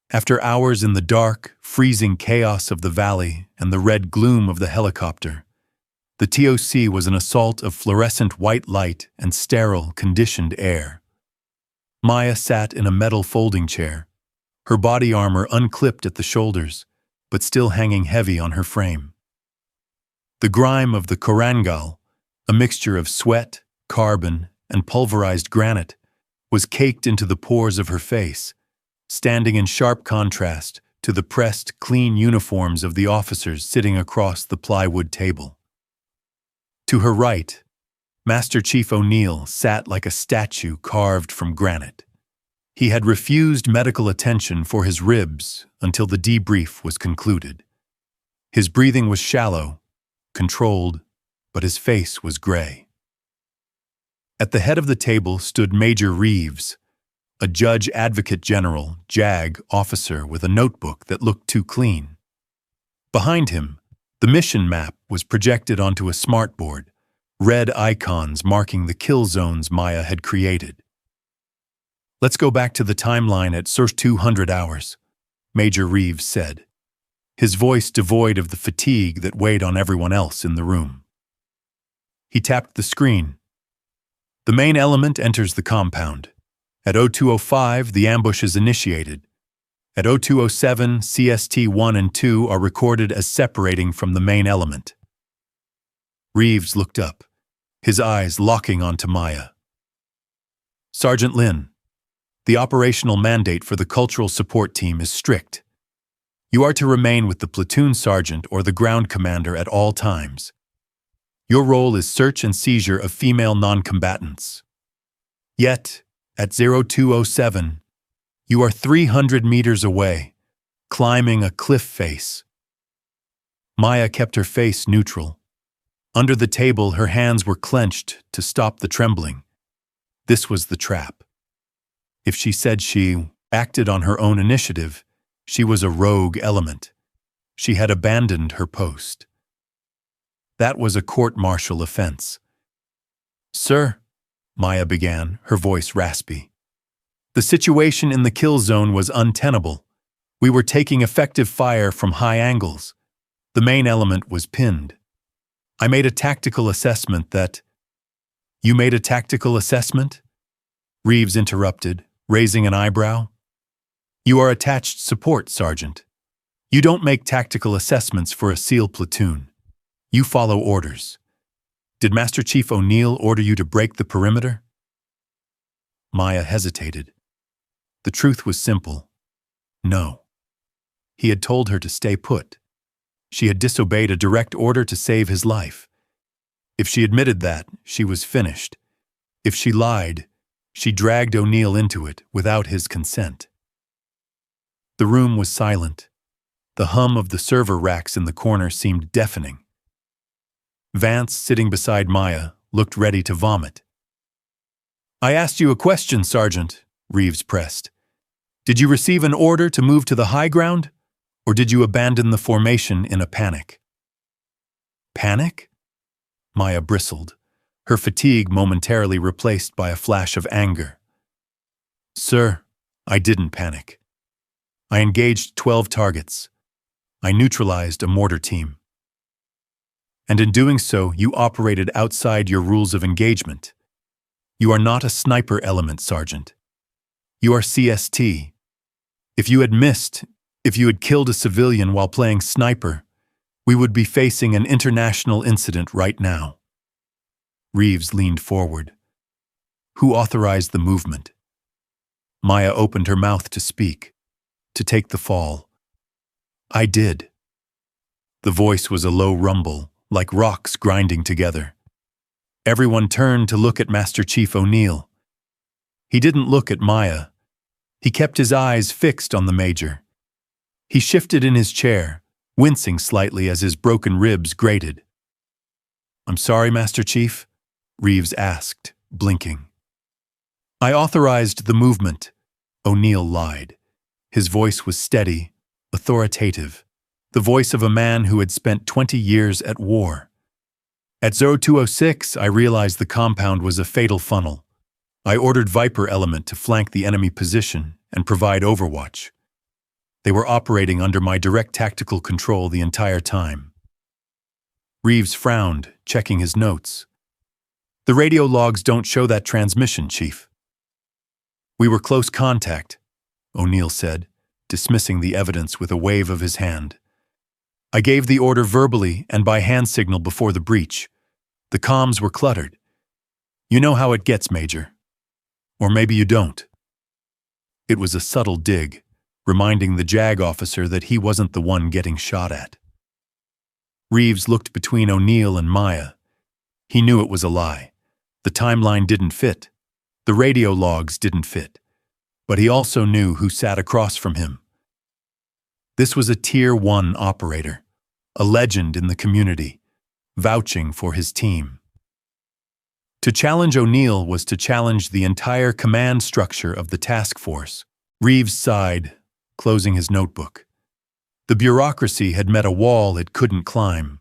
After hours in the dark, freezing chaos of the valley and the red gloom of the helicopter, the TOC was an assault of fluorescent white light and sterile, conditioned air. Maya sat in a metal folding chair, her body armor unclipped at the shoulders, but still hanging heavy on her frame. The grime of the Korangal, a mixture of sweat, carbon, and pulverized granite, was caked into the pores of her face, standing in sharp contrast to the pressed, clean uniforms of the officers sitting across the plywood table. To her right, Master Chief O'Neill sat like a statue carved from granite. He had refused medical attention for his ribs until the debrief was concluded. His breathing was shallow, controlled, but his face was gray. At the head of the table stood Major Reeves, a judge advocate general, JAG, officer with a notebook that looked too clean. Behind him, the mission map was projected onto a smartboard, red icons marking the kill zones Maya had created. "Let's go back to the timeline at 200 hours, Major Reeves said, his voice devoid of the fatigue that weighed on everyone else in the room. He tapped the screen. The main element enters the compound. At 0205, the ambush is initiated. At 0207, CST-1 and 2 are recorded as separating from the main element." Reeves looked up, his eyes locking onto Maya. "Sergeant Lin, the operational mandate for the cultural support team is strict. You are to remain with the platoon sergeant or the ground commander at all times. Your role is search and seizure of female non-combatants. Yet, at 0207, you are 300 meters away, climbing a cliff face." Maya kept her face neutral. Under the table, her hands were clenched to stop the trembling. This was the trap. If she said she acted on her own initiative, she was a rogue element. She had abandoned her post. That was a court-martial offense. "Sir," Maya began, her voice raspy. "The situation in the kill zone was untenable. We were taking effective fire from high angles. The main element was pinned. I made a tactical assessment that—" "You made a tactical assessment?" Reeves interrupted, raising an eyebrow. "You are attached support, Sergeant. You don't make tactical assessments for a SEAL platoon. You follow orders. Did Master Chief O'Neill order you to break the perimeter?" Maya hesitated. The truth was simple. No. He had told her to stay put. She had disobeyed a direct order to save his life. If she admitted that, she was finished. If she lied, she dragged O'Neill into it without his consent. The room was silent. The hum of the server racks in the corner seemed deafening. Vance, sitting beside Maya, looked ready to vomit. "I asked you a question, Sergeant," Reeves pressed. "Did you receive an order to move to the high ground, or did you abandon the formation in a panic?" "Panic?" Maya bristled, her fatigue momentarily replaced by a flash of anger. "Sir, I didn't panic. I engaged 12 targets. I neutralized a mortar team. And in doing so, you operated outside your rules of engagement. You are not a sniper element, Sergeant. You are CST. If you had missed, if you had killed a civilian while playing sniper, we would be facing an international incident right now." Reeves leaned forward. "Who authorized the movement?" Maya opened her mouth to speak, to take the fall. "I did." The voice was a low rumble, like rocks grinding together. Everyone turned to look at Master Chief O'Neill. He didn't look at Maya. He kept his eyes fixed on the Major. He shifted in his chair, wincing slightly as his broken ribs grated. "I'm sorry, Master Chief?" Reeves asked, blinking. "I authorized the movement," O'Neill lied. His voice was steady, authoritative, the voice of a man who had spent 20 years at war. "At 0206, I realized the compound was a fatal funnel. I ordered Viper Element to flank the enemy position and provide overwatch. They were operating under my direct tactical control the entire time." Reeves frowned, checking his notes. "The radio logs don't show that transmission, Chief." "We were close contact," O'Neill said, dismissing the evidence with a wave of his hand. "I gave the order verbally and by hand signal before the breach. The comms were cluttered. You know how it gets, Major. Or maybe you don't." It was a subtle dig, reminding the JAG officer that he wasn't the one getting shot at. Reeves looked between O'Neill and Maya. He knew it was a lie. The timeline didn't fit. The radio logs didn't fit. But he also knew who sat across from him. This was a Tier 1 operator, a legend in the community, vouching for his team. To challenge O'Neill was to challenge the entire command structure of the task force. Reeves sighed, closing his notebook. The bureaucracy had met a wall it couldn't climb.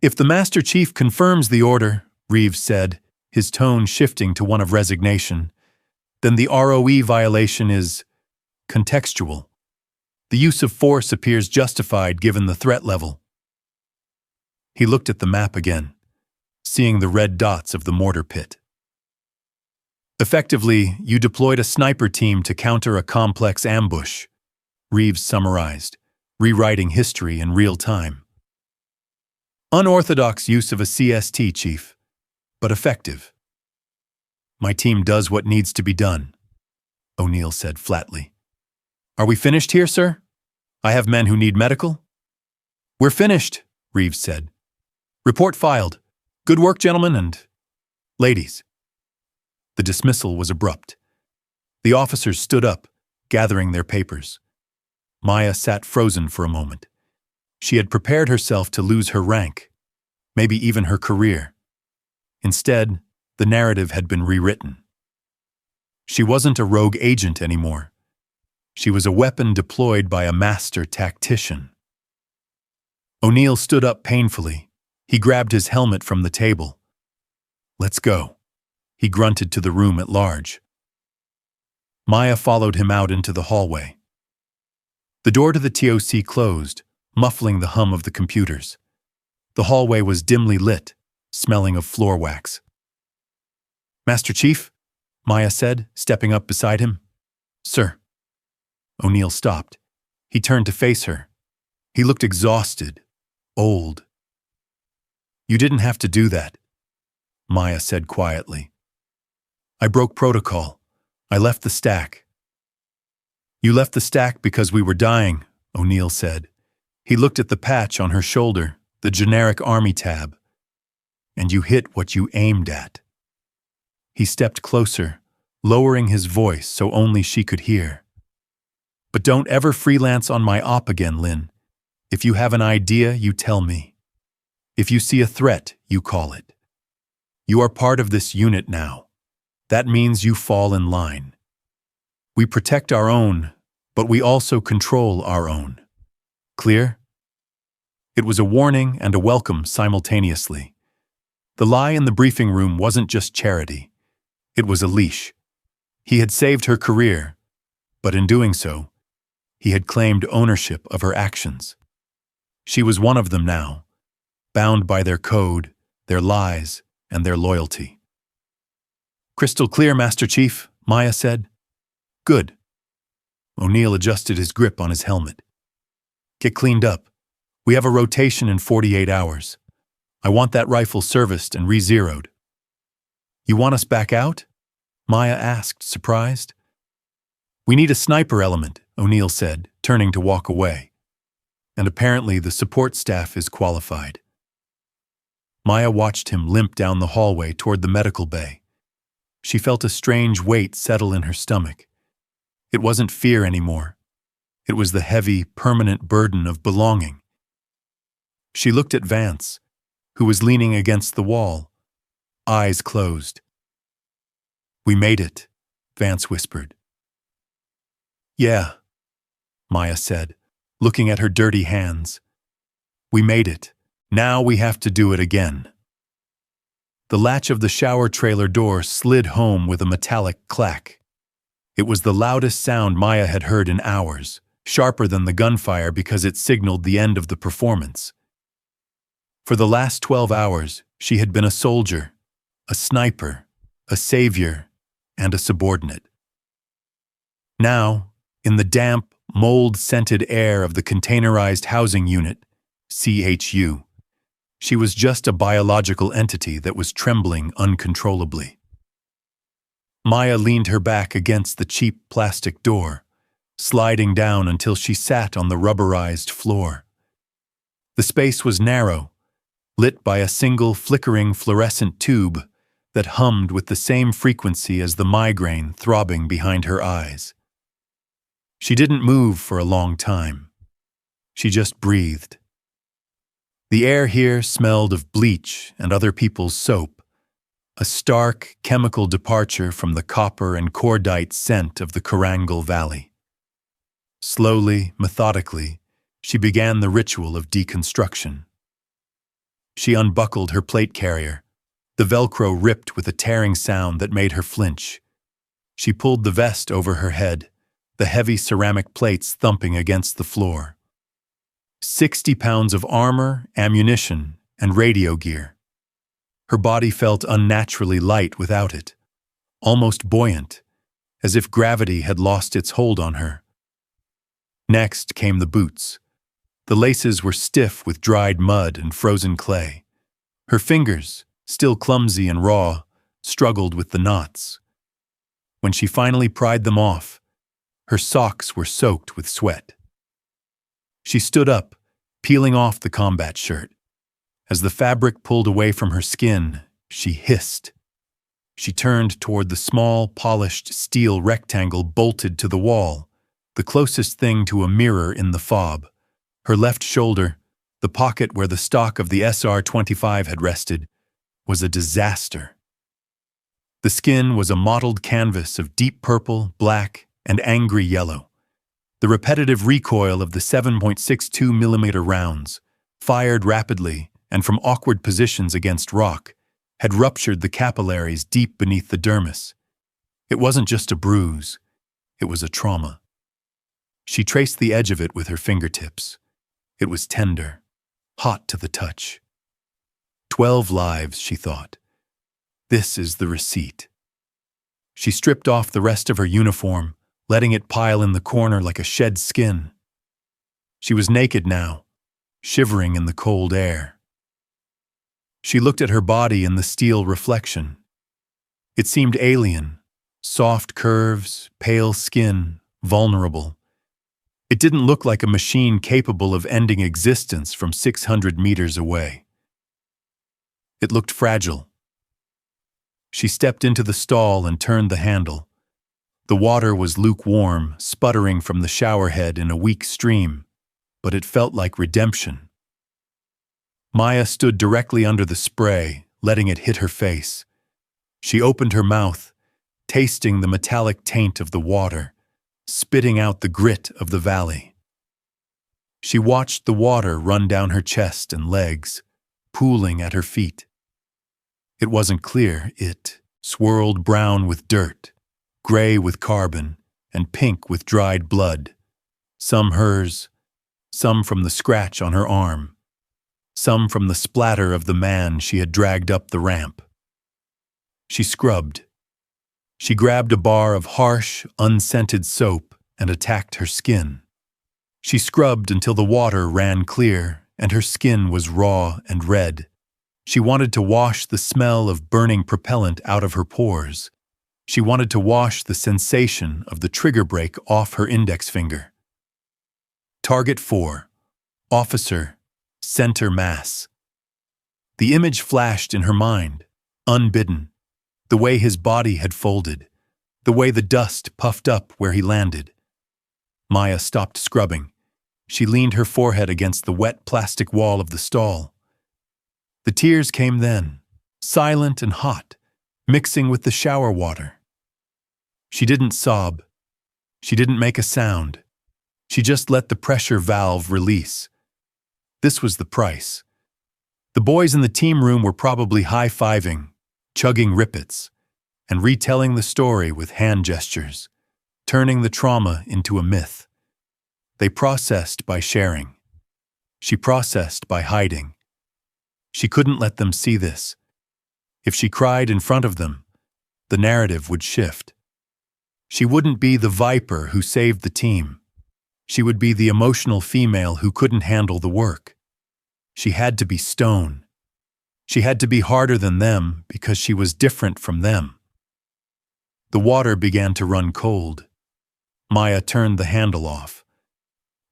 "If the Master Chief confirms the order," Reeves said, his tone shifting to one of resignation, "then the ROE violation is contextual. The use of force appears justified given the threat level." He looked at the map again, seeing the red dots of the mortar pit. "Effectively, you deployed a sniper team to counter a complex ambush," Reeves summarized, rewriting history in real time. "Unorthodox use of a CST, Chief, but effective." "My team does what needs to be done," O'Neill said flatly. "Are we finished here, sir? I have men who need medical." "We're finished," Reeves said. "Report filed. Good work, gentlemen and ladies." The dismissal was abrupt. The officers stood up, gathering their papers. Maya sat frozen for a moment. She had prepared herself to lose her rank, maybe even her career. Instead, the narrative had been rewritten. She wasn't a rogue agent anymore. She was a weapon deployed by a master tactician. O'Neill stood up painfully. He grabbed his helmet from the table. "Let's go," he grunted to the room at large. Maya followed him out into the hallway. The door to the TOC closed, muffling the hum of the computers. The hallway was dimly lit, smelling of floor wax. "Master Chief?" Maya said, stepping up beside him. "Sir." O'Neill stopped. He turned to face her. He looked exhausted, old. "You didn't have to do that," Maya said quietly. "I broke protocol. I left the stack." "You left the stack because we were dying," O'Neill said. He looked at the patch on her shoulder, the generic Army tab. "And you hit what you aimed at." He stepped closer, lowering his voice so only she could hear. "But don't ever freelance on my op again, Lin. If you have an idea, you tell me. If you see a threat, you call it. You are part of this unit now. That means you fall in line. We protect our own, but we also control our own. Clear?" It was a warning and a welcome simultaneously. The lie in the briefing room wasn't just charity. It was a leash. He had saved her career, but in doing so, he had claimed ownership of her actions. She was one of them now, bound by their code, their lies, and their loyalty. "Crystal clear, Master Chief," Maya said. "Good." O'Neill adjusted his grip on his helmet. "Get cleaned up. We have a rotation in 48 hours. I want that rifle serviced and re-zeroed." "You want us back out?" Maya asked, surprised. "We need a sniper element," O'Neill said, turning to walk away. "And apparently the support staff is qualified." Maya watched him limp down the hallway toward the medical bay. She felt a strange weight settle in her stomach. It wasn't fear anymore. It was the heavy, permanent burden of belonging. She looked at Vance, who was leaning against the wall, eyes closed. "We made it," Vance whispered. "Yeah," Maya said, looking at her dirty hands. "We made it. Now we have to do it again." The latch of the shower trailer door slid home with a metallic clack. It was the loudest sound Maya had heard in hours, sharper than the gunfire because it signaled the end of the performance. For the last 12 hours, she had been a soldier, a sniper, a savior, and a subordinate. Now, in the damp, mold-scented air of the containerized housing unit, CHU, she was just a biological entity that was trembling uncontrollably. Maya leaned her back against the cheap plastic door, sliding down until she sat on the rubberized floor. The space was narrow, lit by a single flickering fluorescent tube that hummed with the same frequency as the migraine throbbing behind her eyes. She didn't move for a long time. She just breathed. The air here smelled of bleach and other people's soap, a stark chemical departure from the copper and cordite scent of the Korangal Valley. Slowly, methodically, she began the ritual of deconstruction. She unbuckled her plate carrier. The Velcro ripped with a tearing sound that made her flinch. She pulled the vest over her head, the heavy ceramic plates thumping against the floor. 60 pounds of armor, ammunition, and radio gear. Her body felt unnaturally light without it, almost buoyant, as if gravity had lost its hold on her. Next came the boots. The laces were stiff with dried mud and frozen clay. Her fingers, still clumsy and raw, struggled with the knots. When she finally pried them off, her socks were soaked with sweat. She stood up, peeling off the combat shirt. As the fabric pulled away from her skin, she hissed. She turned toward the small, polished steel rectangle bolted to the wall, the closest thing to a mirror in the fob. Her left shoulder, the pocket where the stock of the SR-25 had rested, was a disaster. The skin was a mottled canvas of deep purple, black, and angry yellow. The repetitive recoil of the 7.62mm rounds, fired rapidly and from awkward positions against rock, had ruptured the capillaries deep beneath the dermis. It wasn't just a bruise, it was a trauma. She traced the edge of it with her fingertips. It was tender, hot to the touch. 12 lives, she thought. This is the receipt. She stripped off the rest of her uniform, letting it pile in the corner like a shed skin. She was naked now, shivering in the cold air. She looked at her body in the steel reflection. It seemed alien, soft curves, pale skin, vulnerable. It didn't look like a machine capable of ending existence from 600 meters away. It looked fragile. She stepped into the stall and turned the handle. The water was lukewarm, sputtering from the shower head in a weak stream, but it felt like redemption. Maya stood directly under the spray, letting it hit her face. She opened her mouth, tasting the metallic taint of the water, spitting out the grit of the valley. She watched the water run down her chest and legs, pooling at her feet. It wasn't clear. It swirled brown with dirt, gray with carbon, and pink with dried blood. Some hers, some from the scratch on her arm, some from the splatter of the man she had dragged up the ramp. She scrubbed. She grabbed a bar of harsh, unscented soap and attacked her skin. She scrubbed until the water ran clear and her skin was raw and red. She wanted to wash the smell of burning propellant out of her pores. She wanted to wash the sensation of the trigger brake off her index finger. Target 4. Officer, center mass. The image flashed in her mind, unbidden. The way his body had folded, the way the dust puffed up where he landed. Maya stopped scrubbing. She leaned her forehead against the wet plastic wall of the stall. The tears came then, silent and hot, mixing with the shower water. She didn't sob. She didn't make a sound. She just let the pressure valve release. This was the price. The boys in the team room were probably high-fiving, chugging rippets, and retelling the story with hand gestures, turning the trauma into a myth. They processed by sharing. She processed by hiding. She couldn't let them see this. If she cried in front of them, the narrative would shift. She wouldn't be the viper who saved the team. She would be the emotional female who couldn't handle the work. She had to be stone. She had to be harder than them because she was different from them. The water began to run cold. Maya turned the handle off.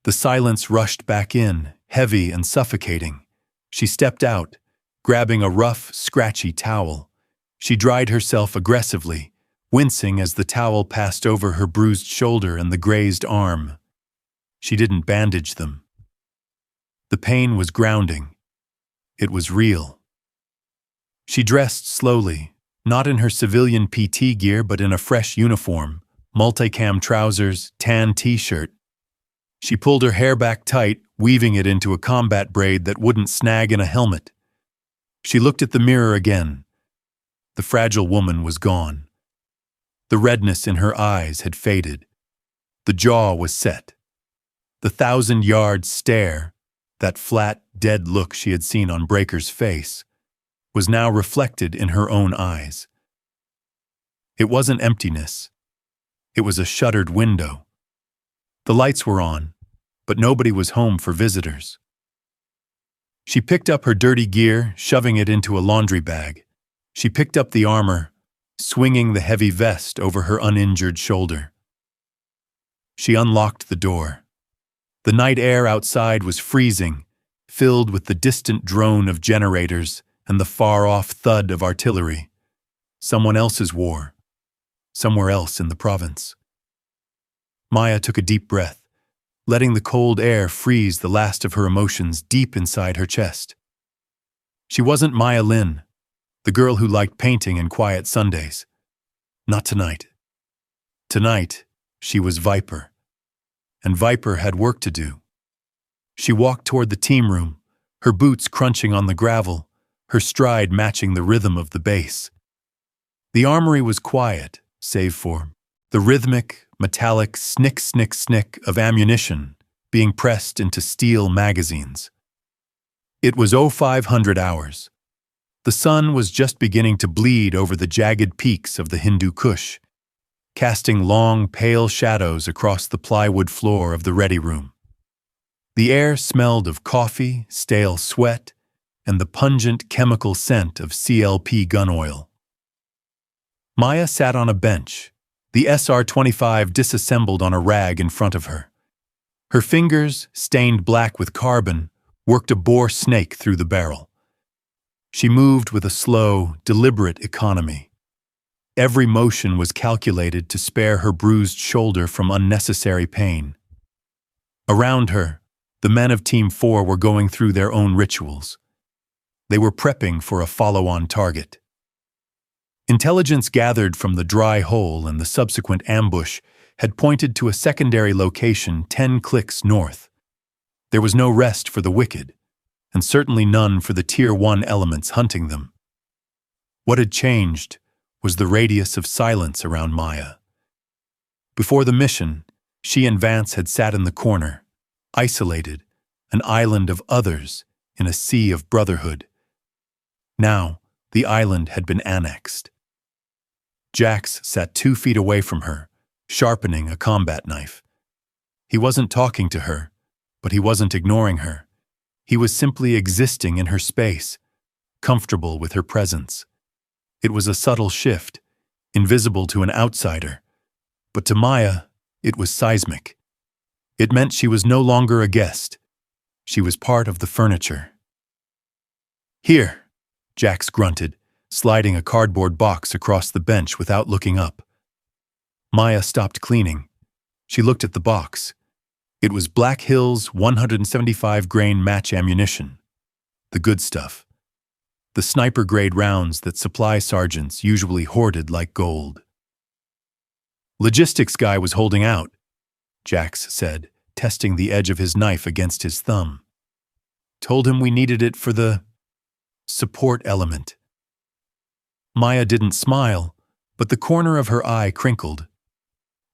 The silence rushed back in, heavy and suffocating. She stepped out, grabbing a rough, scratchy towel. She dried herself aggressively, wincing as the towel passed over her bruised shoulder and the grazed arm. She didn't bandage them. The pain was grounding. It was real. She dressed slowly, not in her civilian PT gear but in a fresh uniform, multicam trousers, tan t-shirt. She pulled her hair back tight, weaving it into a combat braid that wouldn't snag in a helmet. She looked at the mirror again. The fragile woman was gone. The redness in her eyes had faded. The jaw was set. The 1,000-yard stare, that flat, dead look she had seen on Breaker's face, was now reflected in her own eyes. It wasn't emptiness. It was a shuttered window. The lights were on, but nobody was home for visitors. She picked up her dirty gear, shoving it into a laundry bag. She picked up the armor, swinging the heavy vest over her uninjured shoulder. She unlocked the door. The night air outside was freezing, filled with the distant drone of generators and the far-off thud of artillery. Someone else's war, somewhere else in the province. Maya took a deep breath, letting the cold air freeze the last of her emotions deep inside her chest. She wasn't Maya Lin, the girl who liked painting and quiet Sundays. Not tonight. Tonight, she was Viper. And Viper had work to do. She walked toward the team room, her boots crunching on the gravel, her stride matching the rhythm of the bass. The armory was quiet, save for the rhythmic, metallic snick, snick, snick of ammunition being pressed into steel magazines. It was 0500 hours. The sun was just beginning to bleed over the jagged peaks of the Hindu Kush, casting long, pale shadows across the plywood floor of the ready room. The air smelled of coffee, stale sweat, and the pungent chemical scent of CLP gun oil. Maya sat on a bench, the SR-25 disassembled on a rag in front of her. Her fingers, stained black with carbon, worked a boar snake through the barrel. She moved with a slow, deliberate economy. Every motion was calculated to spare her bruised shoulder from unnecessary pain. Around her, the men of Team 4 were going through their own rituals. They were prepping for a follow-on target. Intelligence gathered from the dry hole and the subsequent ambush had pointed to a secondary location 10 clicks north. There was no rest for the wicked, and certainly none for the Tier 1 elements hunting them. What had changed was the radius of silence around Maya. Before the mission, she and Vance had sat in the corner, isolated, an island of others in a sea of brotherhood. Now, the island had been annexed. Jax sat 2 feet away from her, sharpening a combat knife. He wasn't talking to her, but he wasn't ignoring her. He was simply existing in her space, comfortable with her presence. It was a subtle shift, invisible to an outsider, but to Maya, it was seismic. It meant she was no longer a guest. She was part of the furniture. "Here," Jax grunted, sliding a cardboard box across the bench without looking up. Maya stopped cleaning. She looked at the box. It was Black Hills 175-grain match ammunition. The good stuff. The sniper-grade rounds that supply sergeants usually hoarded like gold. "Logistics guy was holding out," Jax said, testing the edge of his knife against his thumb. "Told him we needed it for the support element." Maya didn't smile, but the corner of her eye crinkled.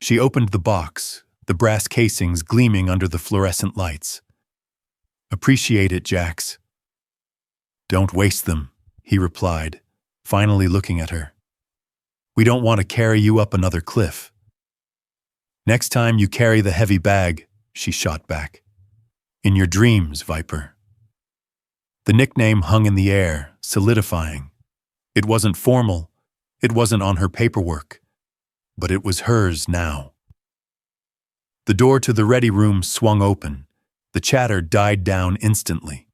She opened the box, the brass casings gleaming under the fluorescent lights. "Appreciate it, Jax." "Don't waste them," he replied, finally looking at her. "We don't want to carry you up another cliff." "Next time you carry the heavy bag," she shot back. "In your dreams, Viper." The nickname hung in the air, solidifying. It wasn't formal, it wasn't on her paperwork, but it was hers now. The door to the ready room swung open. The chatter died down instantly.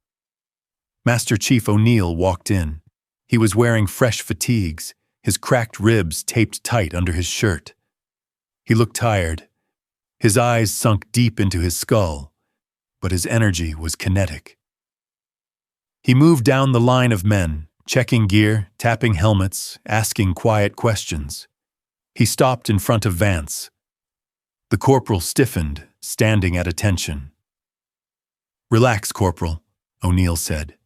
Master Chief O'Neill walked in. He was wearing fresh fatigues, his cracked ribs taped tight under his shirt. He looked tired. His eyes sunk deep into his skull, but his energy was kinetic. He moved down the line of men, checking gear, tapping helmets, asking quiet questions. He stopped in front of Vance. The corporal stiffened, standing at attention. "Relax, Corporal," O'Neill said.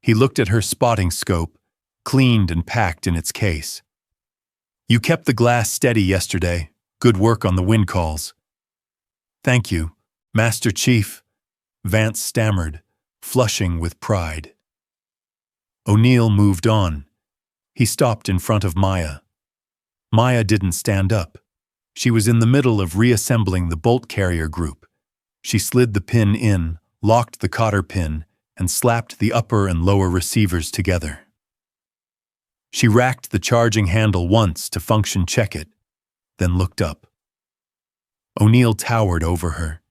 He looked at her spotting scope, cleaned and packed in its case. "You kept the glass steady yesterday. Good work on the wind calls." "Thank you, Master Chief," Vance stammered, flushing with pride. O'Neill moved on. He stopped in front of Maya. Maya didn't stand up. She was in the middle of reassembling the bolt carrier group. She slid the pin in, locked the cotter pin, and slapped the upper and lower receivers together. She racked the charging handle once to function check it, then looked up. O'Neill towered over her.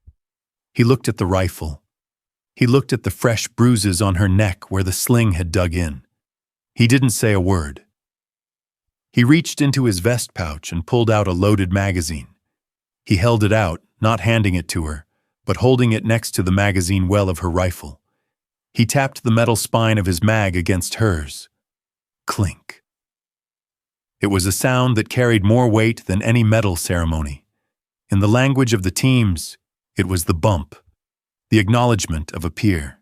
He looked at the rifle. He looked at the fresh bruises on her neck where the sling had dug in. He didn't say a word. He reached into his vest pouch and pulled out a loaded magazine. He held it out, not handing it to her, but holding it next to the magazine well of her rifle. He tapped the metal spine of his mag against hers. Clink. It was a sound that carried more weight than any medal ceremony. In the language of the teams, it was the bump, the acknowledgement of a peer.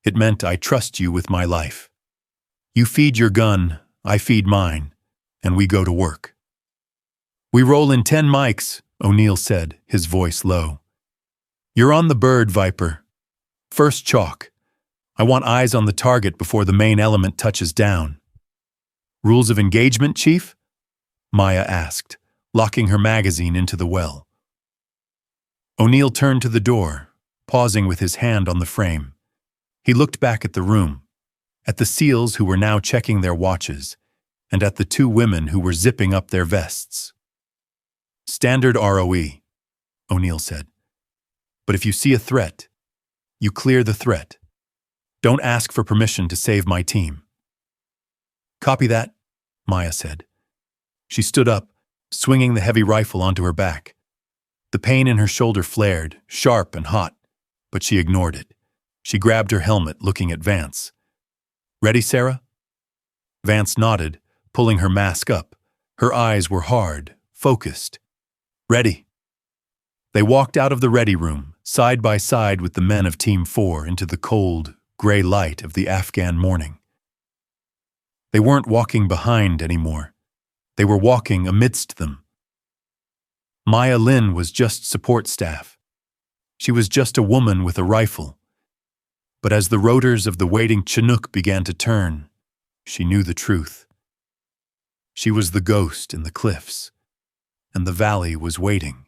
It meant, "I trust you with my life. You feed your gun, I feed mine, and we go to work." "We roll in 10 mics, O'Neill said, his voice low. "You're on the bird, Viper. First chalk. I want eyes on the target before the main element touches down." "Rules of engagement, Chief?" Maya asked, locking her magazine into the well. O'Neill turned to the door, pausing with his hand on the frame. He looked back at the room, at the SEALs who were now checking their watches, and at the 2 women who were zipping up their vests. "Standard ROE," O'Neill said. "But if you see a threat, you clear the threat. Don't ask for permission to save my team." "Copy that," Maya said. She stood up, swinging the heavy rifle onto her back. The pain in her shoulder flared, sharp and hot, but she ignored it. She grabbed her helmet, looking at Vance. "Ready, Sarah?" Vance nodded, pulling her mask up. Her eyes were hard, focused. "Ready." They walked out of the ready room, side by side with the men of Team 4, into the cold, gray light of the Afghan morning. They weren't walking behind anymore. They were walking amidst them. Maya Lin was just support staff. She was just a woman with a rifle. But as the rotors of the waiting Chinook began to turn, she knew the truth. She was the ghost in the cliffs, and the valley was waiting.